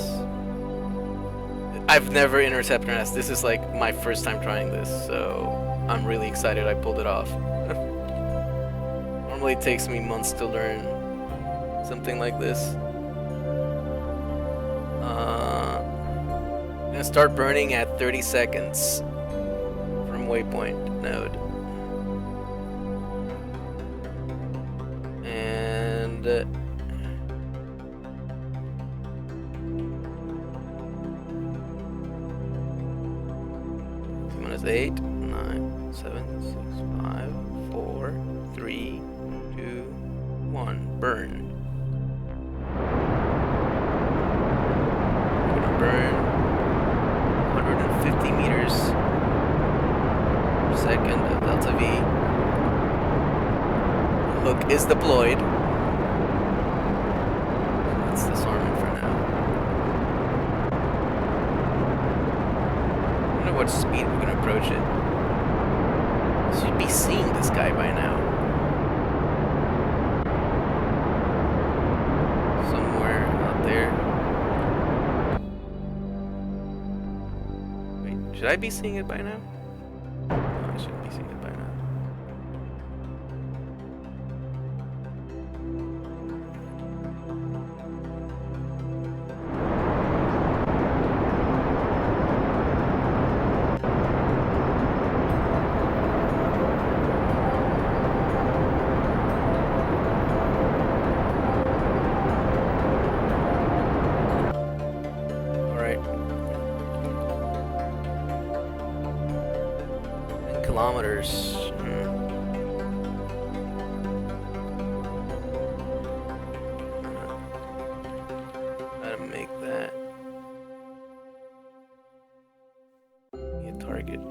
I've never intercepted an S. This is like my first time trying this, so I'm really excited I pulled it off. Normally it takes me months to learn something like this. I'm gonna start burning at 30 seconds from waypoint node. And minutes 8, 9, 7, 6, 5, 4, 3, 2, 1. Burn. We're gonna burn 150 meters per second of delta V. The hook is deployed. Let's disarm it for now. I wonder what speed we're gonna approach it. Should be seeing this guy by now. Somewhere out there. Wait, should I be seeing it by now? No, I shouldn't be seeing it by now. Kilometers. How to make that be a target.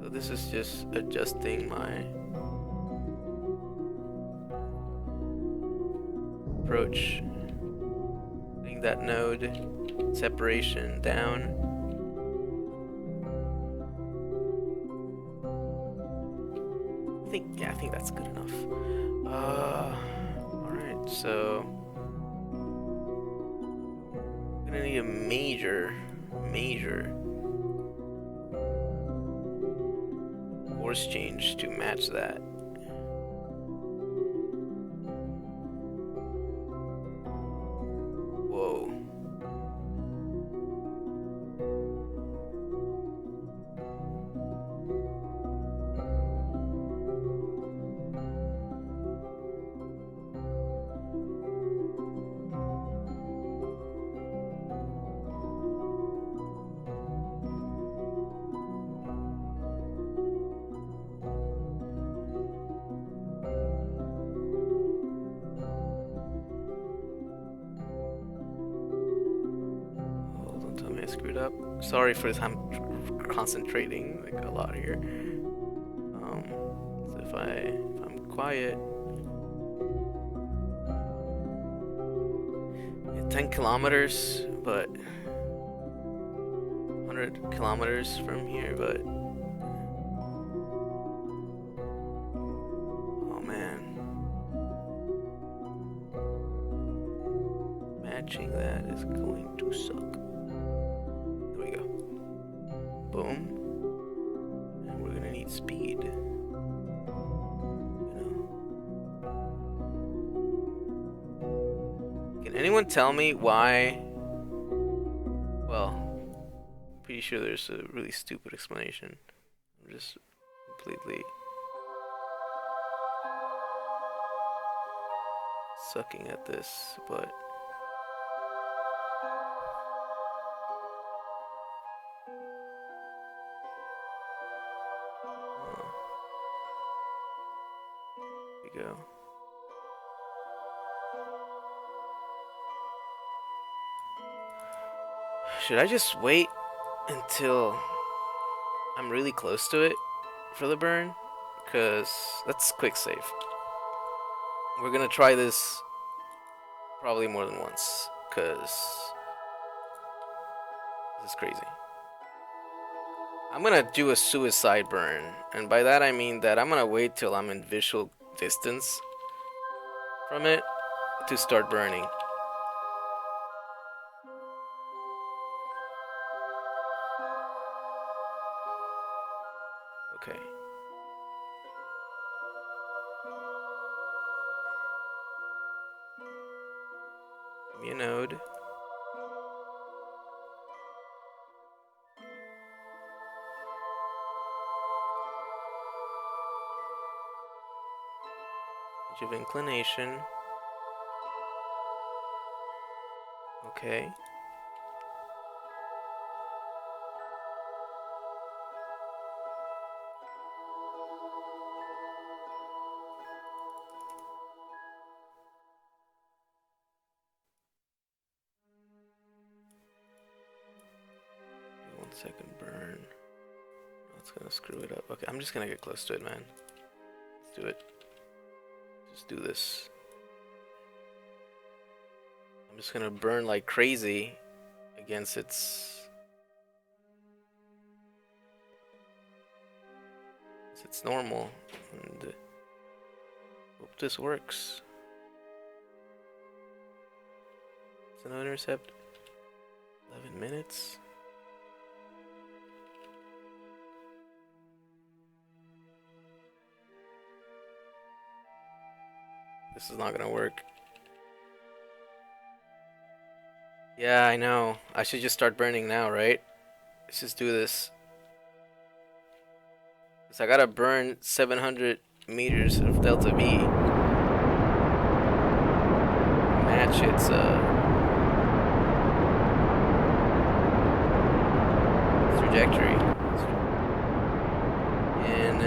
So this is just adjusting my approach. Putting that node separation down. I think that's good enough. Alright, so I'm gonna need a major course change to match that. Whoa. I screwed up. Sorry for this. I'm concentrating like a lot here. So if I'm quiet, yeah, 10 kilometers, but 100 kilometers from here, but oh man, matching that is going to suck. Boom. And we're gonna need speed. Can anyone tell me why? Well, pretty sure there's a really stupid explanation. I'm just completely sucking at this, but go. Should I just wait until I'm really close to it for the burn? Because let's quick save. We're gonna try this probably more than once, because this is crazy. I'm gonna do a suicide burn, and by that I mean that I'm gonna wait till I'm in visual distance from it to start burning. Okay. Give me a node. Edge of inclination. Okay. Second burn. That's gonna screw it up. Okay, I'm just gonna get close to it, man. Let's do it. Just do this. I'm just gonna burn like crazy against its normal, and hope this works. It's an intercept. 11 minutes. This is not gonna work. Yeah, I know. I should just start burning now, right? Let's just do this. Cause I gotta burn 700 meters of delta V. Match its trajectory in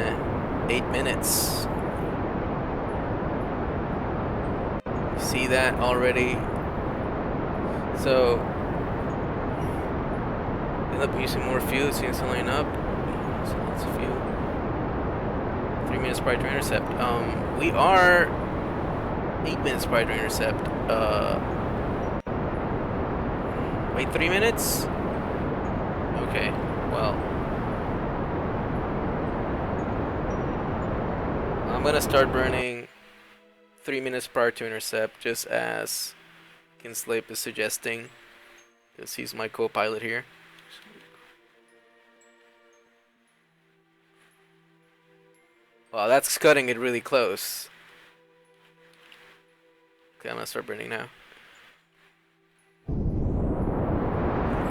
8 minutes. See that already? So end up using more fuel as soon as I line up. So lots of fuel. 3 minutes prior to intercept. We are 8 minutes prior to intercept. Wait, 3 minutes? Okay, well, I'm gonna start burning 3 minutes prior to intercept, just as Kinslip is suggesting, because he's my co-pilot here. Wow, that's cutting it really close. Okay, I'm gonna start burning now.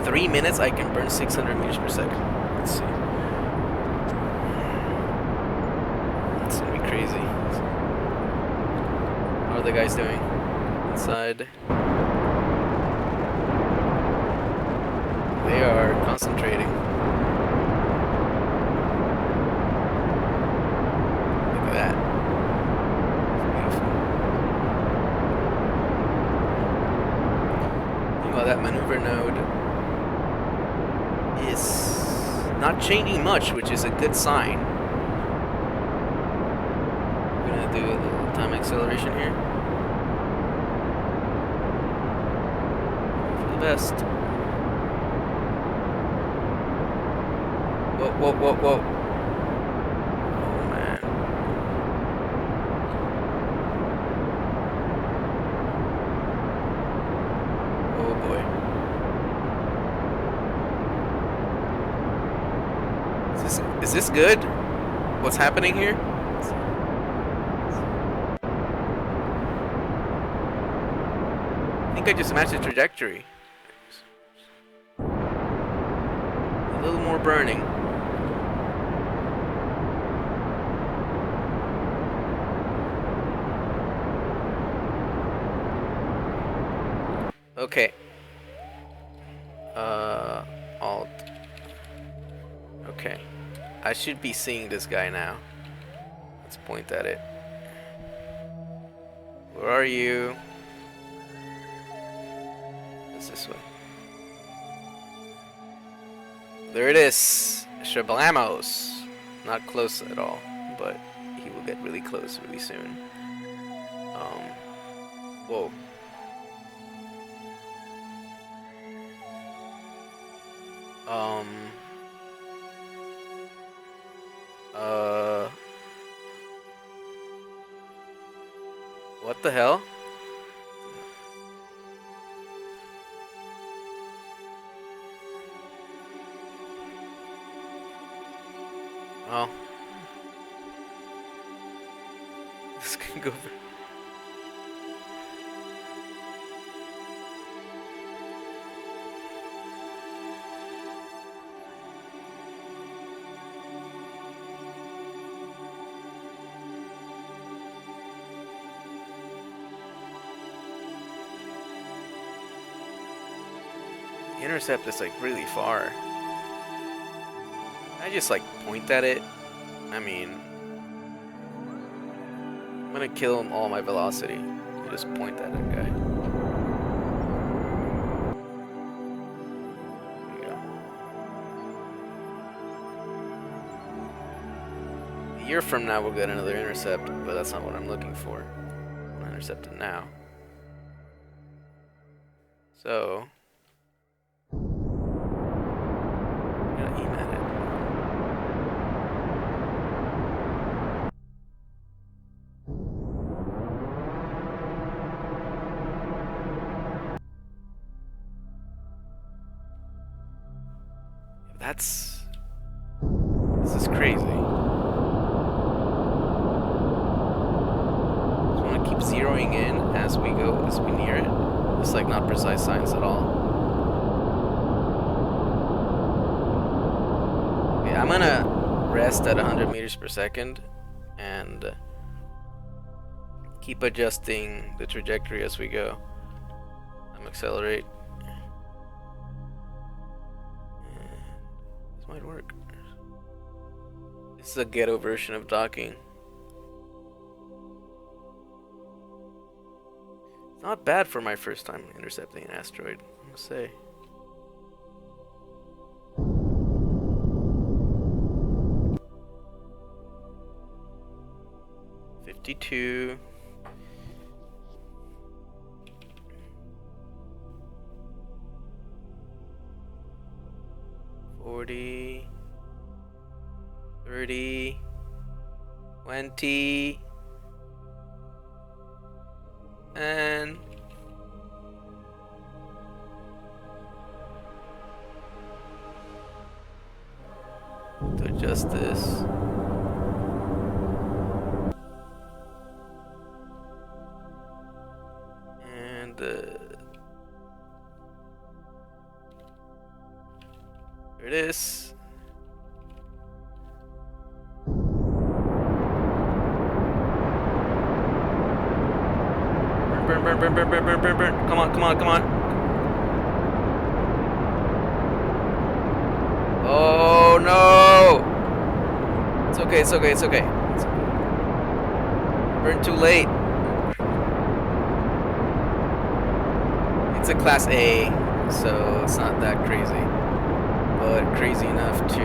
3 minutes, I can burn 600 meters per second. Let's see. It's gonna be crazy. How are the guys doing inside? They are concentrating. Look at that. It's beautiful. Think about that maneuver node is not changing much, which is a good sign. We're gonna do a little time acceleration here. For the best. Whoa, whoa, whoa, whoa. Oh, man. Oh, boy. Is this good? What's happening here? I think I just matched the trajectory. A little more burning. Okay. Alt. Okay. I should be seeing this guy now. Let's point at it. Where are you? It's this way. There it is. Shablamos. Not close at all, but he will get really close really soon. Whoa. Um. What the hell? Oh. This can go. The intercept is like really far. I just like point at it. I mean, I'm gonna kill him all my velocity. You just point at that guy. There you go. A year from now we'll get another intercept, but that's not what I'm looking for. I want to intercept it now. So I'm gonna aim at it. This is crazy. Just want to keep zeroing in as we go, as we near it. It's like not precise science at all. Okay, I'm gonna rest at 100 meters per second and keep adjusting the trajectory as we go. I'm accelerate. This might work. This is a ghetto version of docking. It's not bad for my first time intercepting an asteroid, I must say. $52. 40, 30, 20, and to adjust this. And there it is. Burn, burn, burn, burn, burn, burn, burn, burn. Come on, come on, come on. Oh no! It's okay, it's okay, it's okay. It's okay. Burn too late. It's a class A, so it's not that crazy. But crazy enough to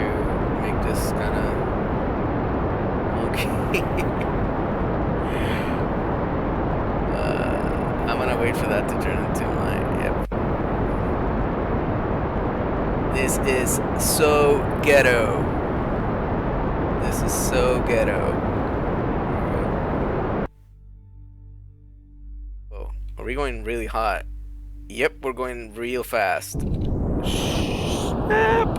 make this kind of okay. I'm gonna wait for that to turn into my This is so ghetto. This is so ghetto. Oh, are we going really hot? Yep, we're going real fast. Snap!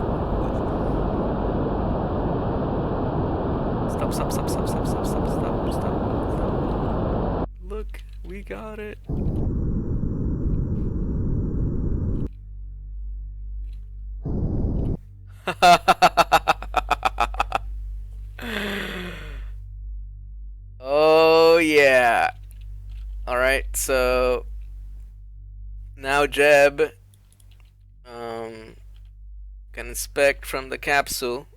Stop, stop, stop, stop, stop, stop, stop, stop, stop. Look, we got it. Oh yeah. All right, so now Jeb can inspect from the capsule.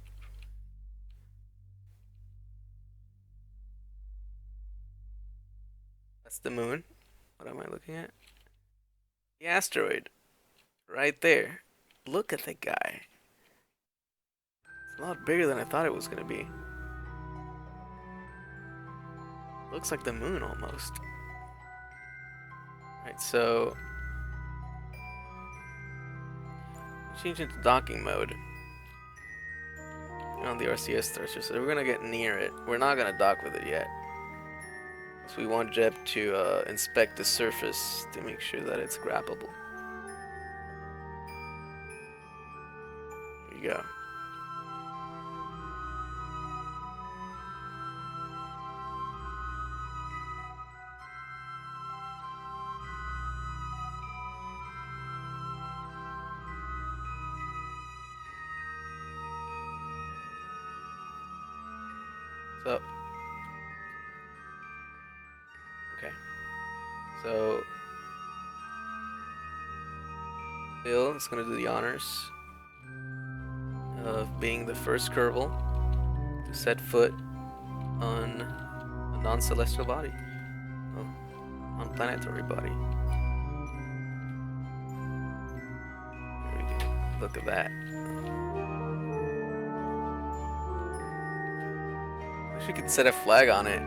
That's the moon. What am I looking at? The asteroid. Right there. Look at the guy. a lot bigger than I thought it was gonna be. Looks like the moon almost. Right, so change into docking mode. On the RCS thruster, so we're gonna get near it. We're not gonna dock with it yet. So we want Jeb to inspect the surface to make sure that it's grabbable. Here you go. So, okay. So, Bill is gonna do the honors of being the first Kerbal to set foot on a non-celestial body, on planetary body. There we go. Look at that. We could set a flag on it.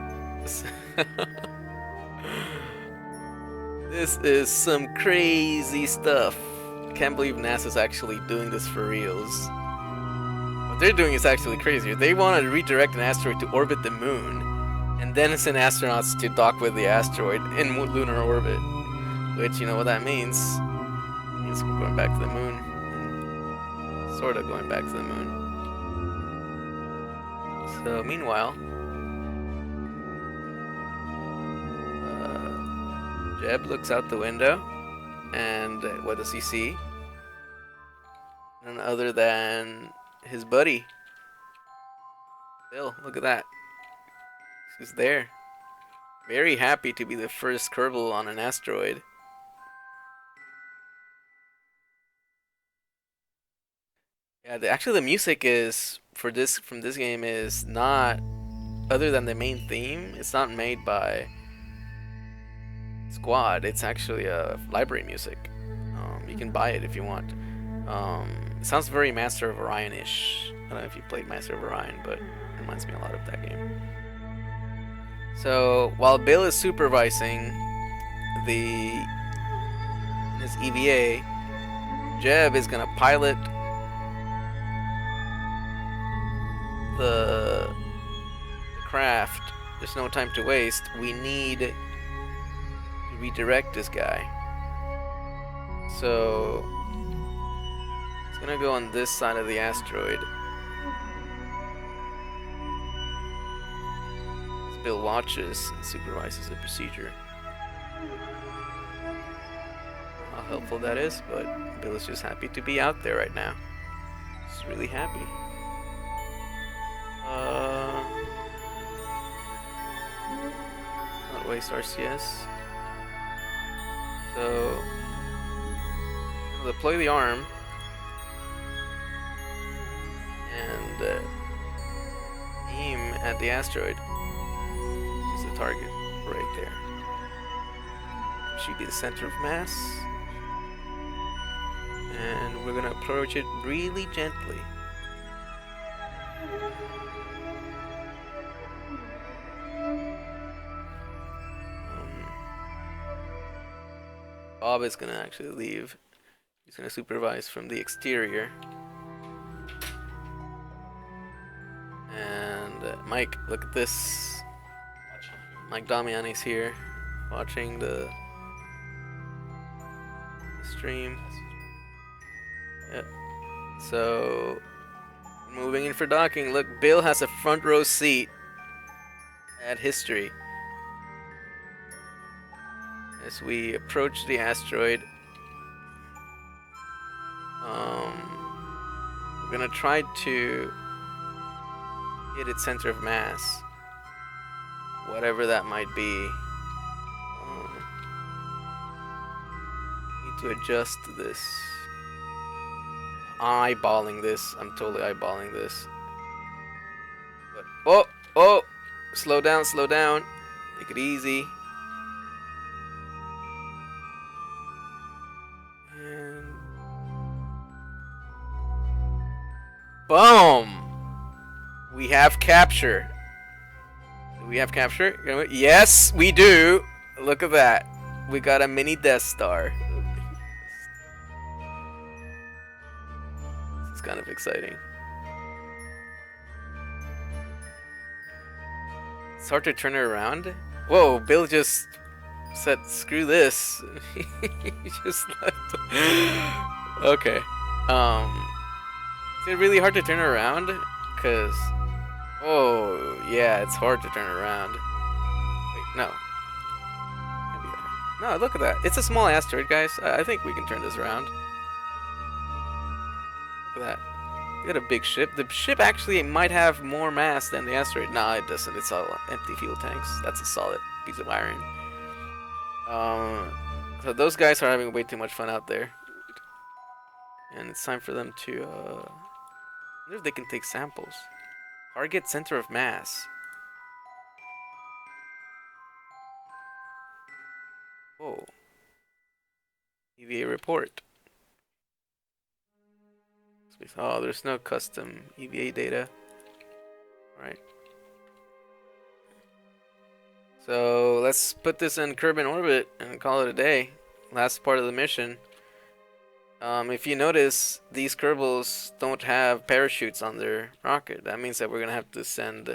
This is some crazy stuff. Can't believe NASA's actually doing this for reals. What they're doing is actually crazier. They want to redirect an asteroid to orbit the moon, and then send astronauts to dock with the asteroid in lunar orbit. Which, you know what that means? It means we're going back to the moon. Sort of going back to the moon. So, meanwhile, Jeb looks out the window, and what does he see? None other than his buddy, Bill. Look at that. He's there. Very happy to be the first Kerbal on an asteroid. Yeah, actually the music is from this game is not, other than the main theme, it's not made by Squad. It's actually library music. You can buy it if you want. It sounds very Master of Orion-ish. I don't know if you played Master of Orion, but it reminds me a lot of that game. So while Bill is supervising his EVA, Jeb is gonna pilot the craft. There's no time to waste. We need to redirect this guy. So it's gonna go on this side of the asteroid. Bill watches and supervises the procedure. How helpful that is, but Bill is just happy to be out there right now. He's really happy. Not waste RCS. So deploy the arm and aim at the asteroid. The target right there. Should be the center of mass, and we're gonna approach it really gently. Bob is gonna actually leave. He's gonna supervise from the exterior. And Mike, look at this. Mike Damiani's here, watching the stream. Yep. So, moving in for docking. Look, Bill has a front row seat at history. As we approach the asteroid, we're gonna try to hit its center of mass. Whatever that might be. Need to adjust this. Eyeballing this. I'm totally eyeballing this. But, oh! Slow down, slow down. Take it easy. And boom! We have capture. Do we have capture? Yes, we do. Look at that. We got a mini Death Star. It's kind of exciting. It's hard to turn it around. Whoa, Bill just said, screw this. He just left. Okay. Is it really hard to turn around? Cause, oh yeah, it's hard to turn around. Wait, no. No, look at that. It's a small asteroid, guys. I think we can turn this around. Look at that. We got a big ship. The ship actually might have more mass than the asteroid. Nah, it doesn't. It's all empty fuel tanks. That's a solid piece of iron. So those guys are having way too much fun out there. And it's time for them to, I wonder if they can take samples. Target center of mass. Whoa. EVA report. Oh, there's no custom EVA data. Alright. So let's put this in Kerbal orbit and call it a day. Last part of the mission. If you notice, these Kerbals don't have parachutes on their rocket. That means that we're gonna have to send,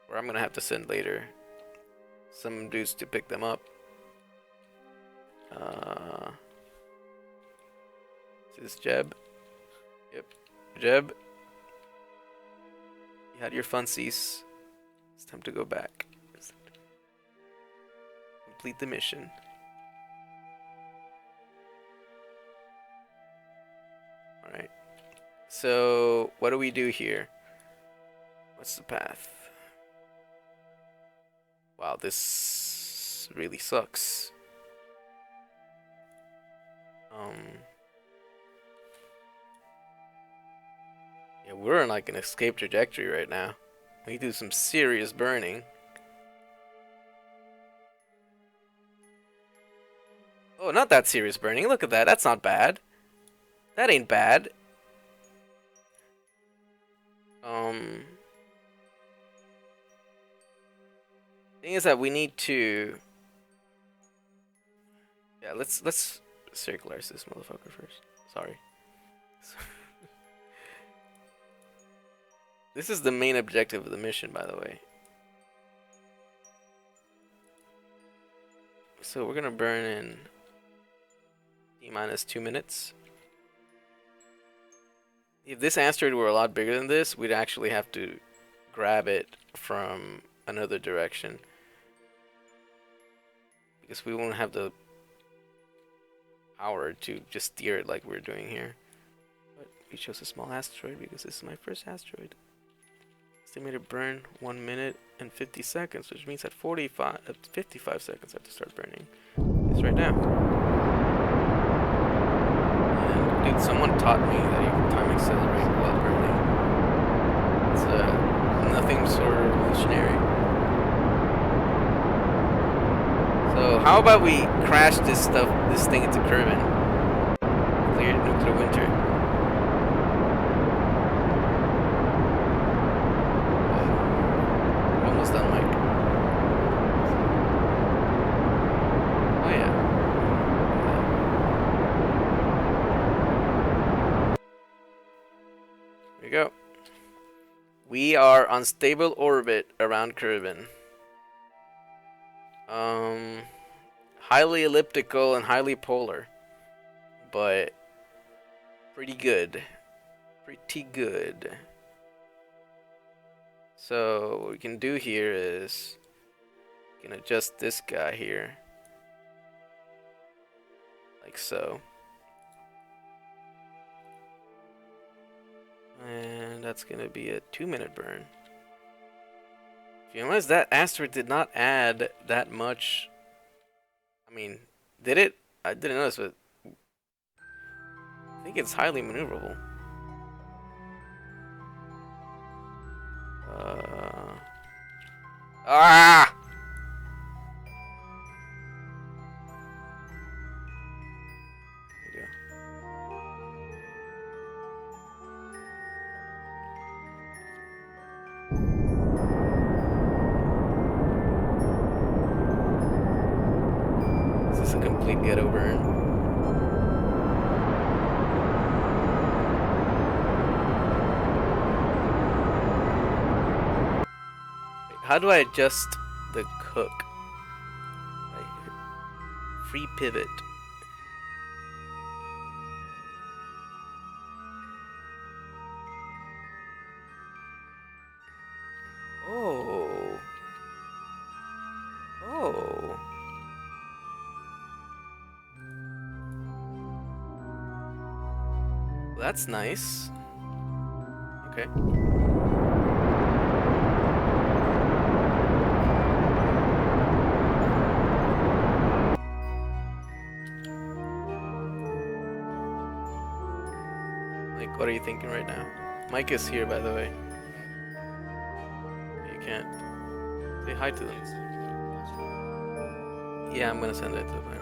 or I'm gonna have to send later, some dudes to pick them up. Is this Jeb? Yep, Jeb. You had your funsies. It's time to go back. Complete the mission. Alright. So, what do we do here? What's the path? Wow, this really sucks. Yeah, we're in like an escape trajectory right now. We do some serious burning. Oh, not that serious burning. Look at that. That's not bad. That ain't bad. Thing is that we need to. Yeah, let's circularize this motherfucker first. Sorry. This is the main objective of the mission, by the way. So we're gonna burn in T-minus 2 minutes. If this asteroid were a lot bigger than this, we'd actually have to grab it from another direction. Because we won't have the power to just steer it like we're doing here. But we chose a small asteroid because this is my first asteroid. Estimated burn 1 minute and 50 seconds, which means at 55 seconds I have to start burning. It's right now. And dude, someone taught me that you can time accelerate while burning. It's nothing sort of revolutionary. So how about we crash this thing into Kerbal? Clear nuclear winter. Almost done, Mike. Oh yeah. There we go. We are on stable orbit around Kerbal. Highly elliptical and highly polar, but pretty good. Pretty good. So what we can do here is we can adjust this guy here, like so. And that's gonna be a 2-minute burn. If you realize that asteroid did not add that much. I mean, did it? I didn't notice, but I think it's highly maneuverable. Ah! There you go. complete ghetto burn. How do I adjust the hook? Free pivot. Oh. Oh. Well, that's nice. Okay. Like, what are you thinking right now? Mike is here, by the way. You can't say hi to them. Yeah, I'm gonna send it to them right now.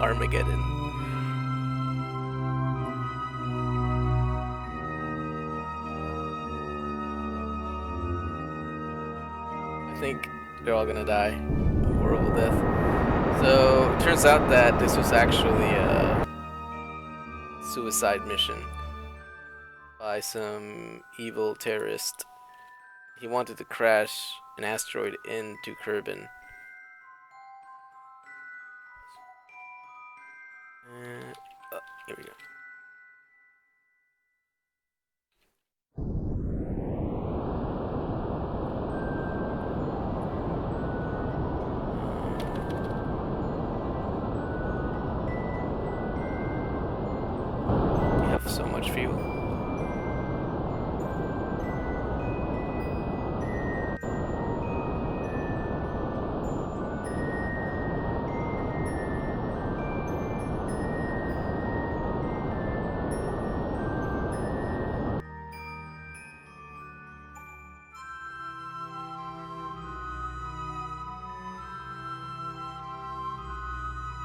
Armageddon. I think they're all gonna die a horrible death. So it turns out that this was actually a suicide mission by some evil terrorist. He wanted to crash an asteroid into Kerbin. Here we go. You have so much fuel.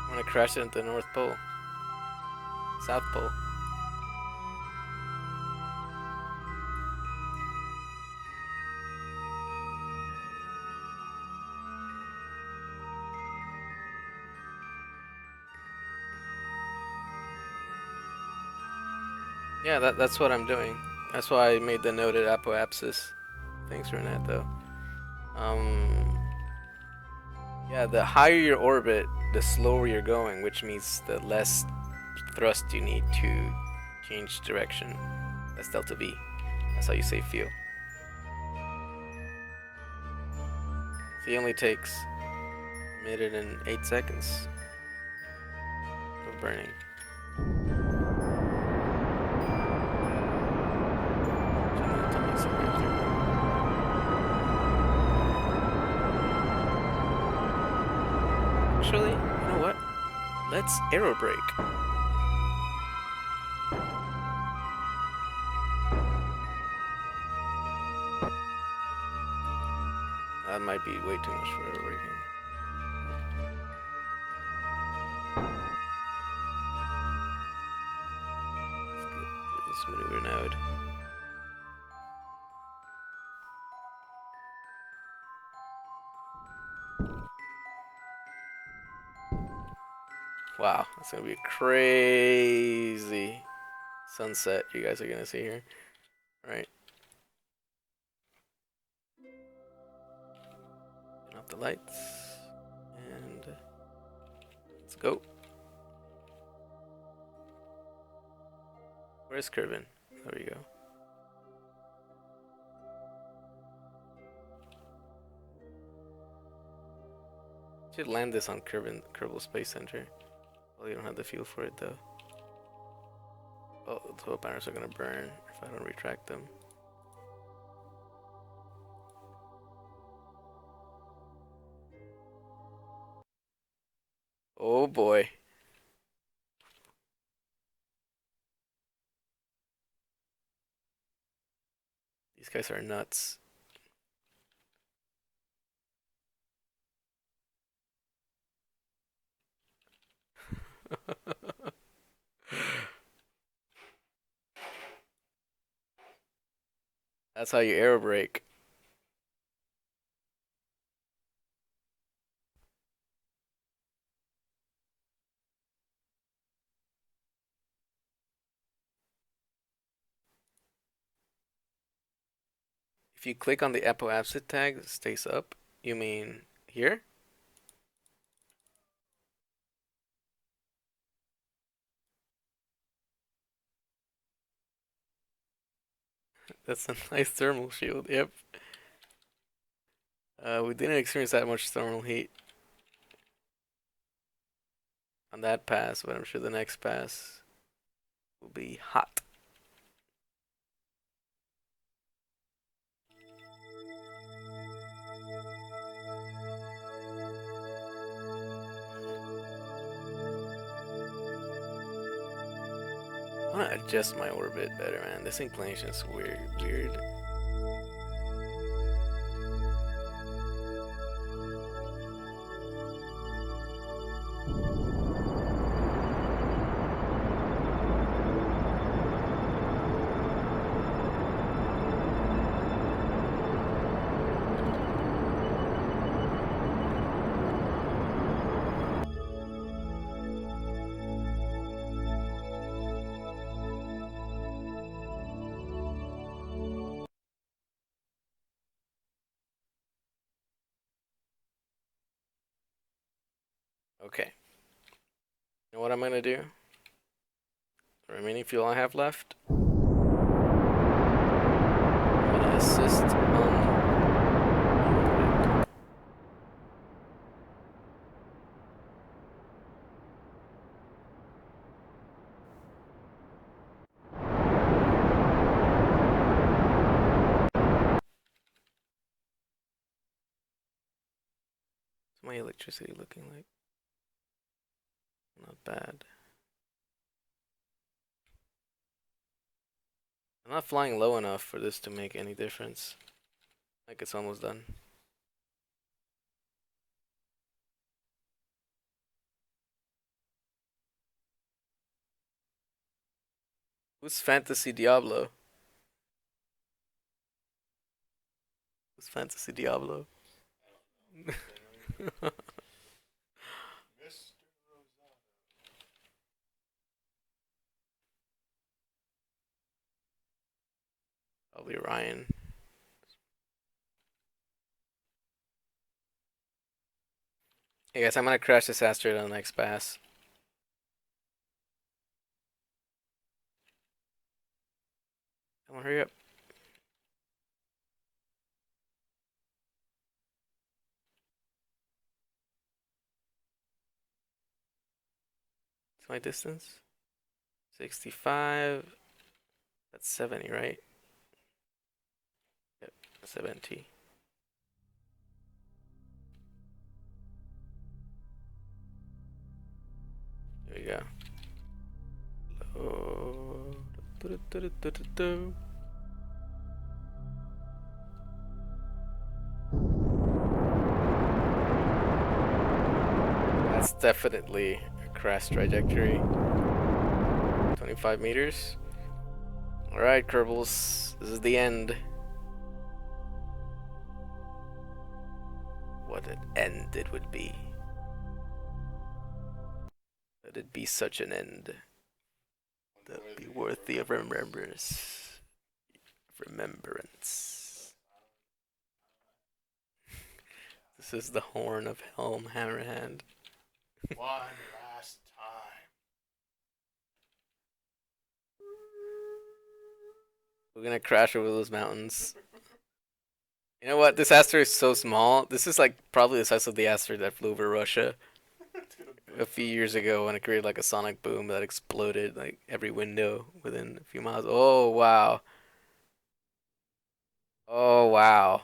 I want to crash it into the North Pole. South Pole. Yeah, that's what I'm doing. That's why I made the note at Apoapsis. Thanks, Renato. Yeah, the higher your orbit, the slower you're going, which means the less thrust you need to change direction. That's delta V. That's how you save fuel. So it only takes a minute and 8 seconds of burning. Actually, you know what? Let's aero brake. That might be way too much for aero braking. Let's do this maneuver node. Wow, that's gonna be a crazy sunset you guys are gonna see here. Right. Turn off the lights. And let's go. Where's Kerbin? There we go. Should land this on Kerbal Space Center. Well, you don't have the fuel for it though. Oh, the total banners are gonna burn if I don't retract them. Oh boy. These guys are nuts. That's how you aero brake. If you click on the apo-absit tag, it stays up. You mean here? That's a nice thermal shield. Yep. We didn't experience that much thermal heat on that pass, but I'm sure the next pass will be hot. I want to adjust my orbit better, man. This inclination is weird. Okay. You know what I'm gonna do? The remaining fuel I have left, I'm gonna assist on. What's my electricity looking like? Not bad. I'm not flying low enough for this to make any difference. Like it's almost done. Who's Fantasy Diablo? Who's Fantasy Diablo? Probably Ryan. Hey guys, I'm gonna crash this asteroid on the next pass. Come on, hurry up. What's my distance? 65. That's 70, right? Yep, 70. Here we go. Oh. That's definitely a crash trajectory. 25 meters. Alright, Kerbals. This is the end. What an end it would be. Let it be such an end. That would be worthy of remembrance. This is the horn of Helm Hammerhand. One last time. We're gonna crash over those mountains. You know what? This asteroid is so small. This is like probably the size of the asteroid that flew over Russia a few years ago when it created like a sonic boom that exploded like every window within a few miles. Oh wow. Oh wow.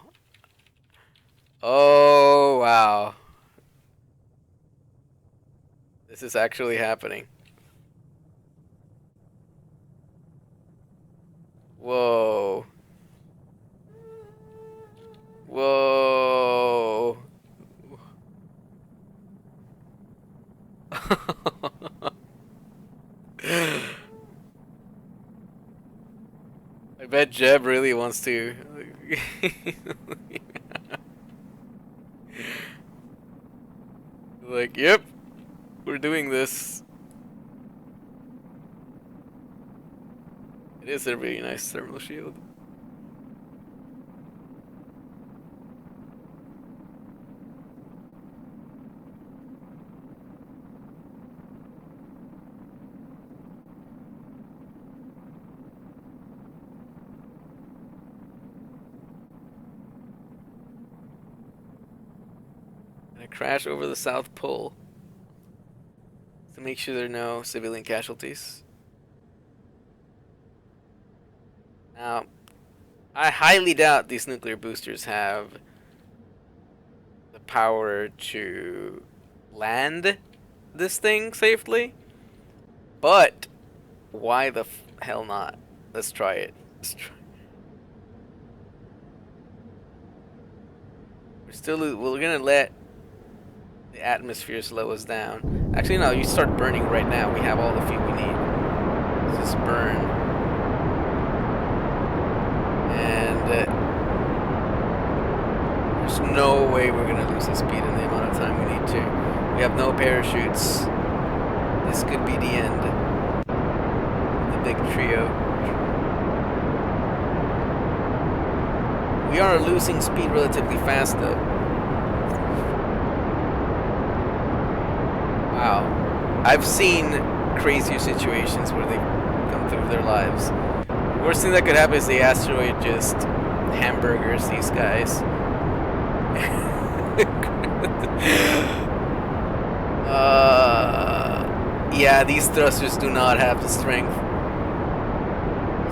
Oh wow. This is actually happening. Whoa. Whoa. I bet Jeb really wants to Like, yep, we're doing this. It is a really nice thermal shield. And a crash over the South Pole to make sure there are no civilian casualties. Now, I highly doubt these nuclear boosters have the power to land this thing safely, but why the hell not? Let's try it. Let's try. We're gonna let the atmosphere slow us down. Actually, no, you start burning right now. We have all the fuel we need. Let's just burn. And there's no way we're gonna lose the speed in the amount of time we need to. We have no parachutes. This could be the end. The big trio. We are losing speed relatively fast though. Wow. I've seen crazier situations where they come through their lives. The worst thing that could happen is the asteroid just hamburgers these guys. Yeah, these thrusters do not have the strength.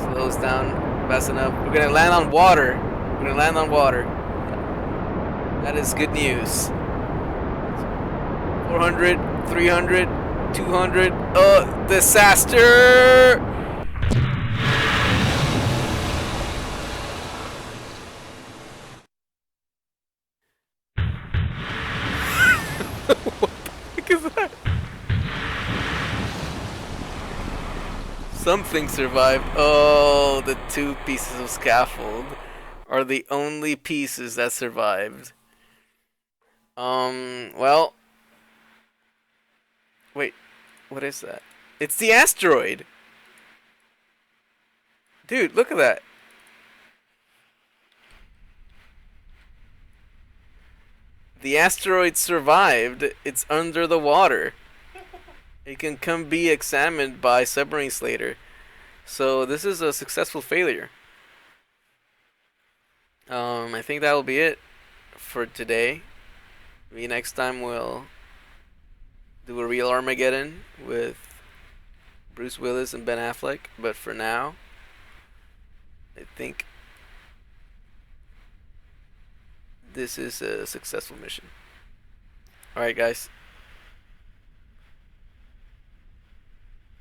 Slows down fast enough. We're gonna land on water. We're gonna land on water. That is good news. 400, 300, 200. Disaster! What the heck is that? Something survived. Oh, the 2 pieces of scaffold are the only pieces that survived. Well. Wait, what is that? It's the asteroid! Dude, look at that. The asteroid survived. It's under the water. It can come be examined by submarines later. So this is a successful failure. I think that'll be it for today. Maybe next time we'll do a real Armageddon with Bruce Willis and Ben Affleck. But for now, I think this is a successful mission. Alright, guys.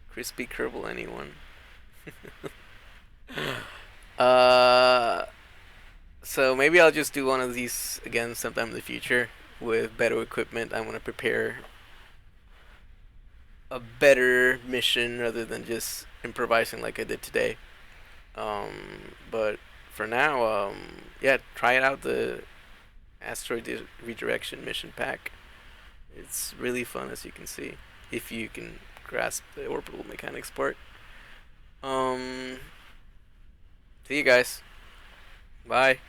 Crispy Kerbal, anyone? So maybe I'll just do one of these again sometime in the future with better equipment. I want to prepare a better mission rather than just improvising like I did today. But for now, yeah, try it out, the asteroid redirection mission pack. It's really fun, as you can see, if you can grasp the orbital mechanics part. See you guys. Bye.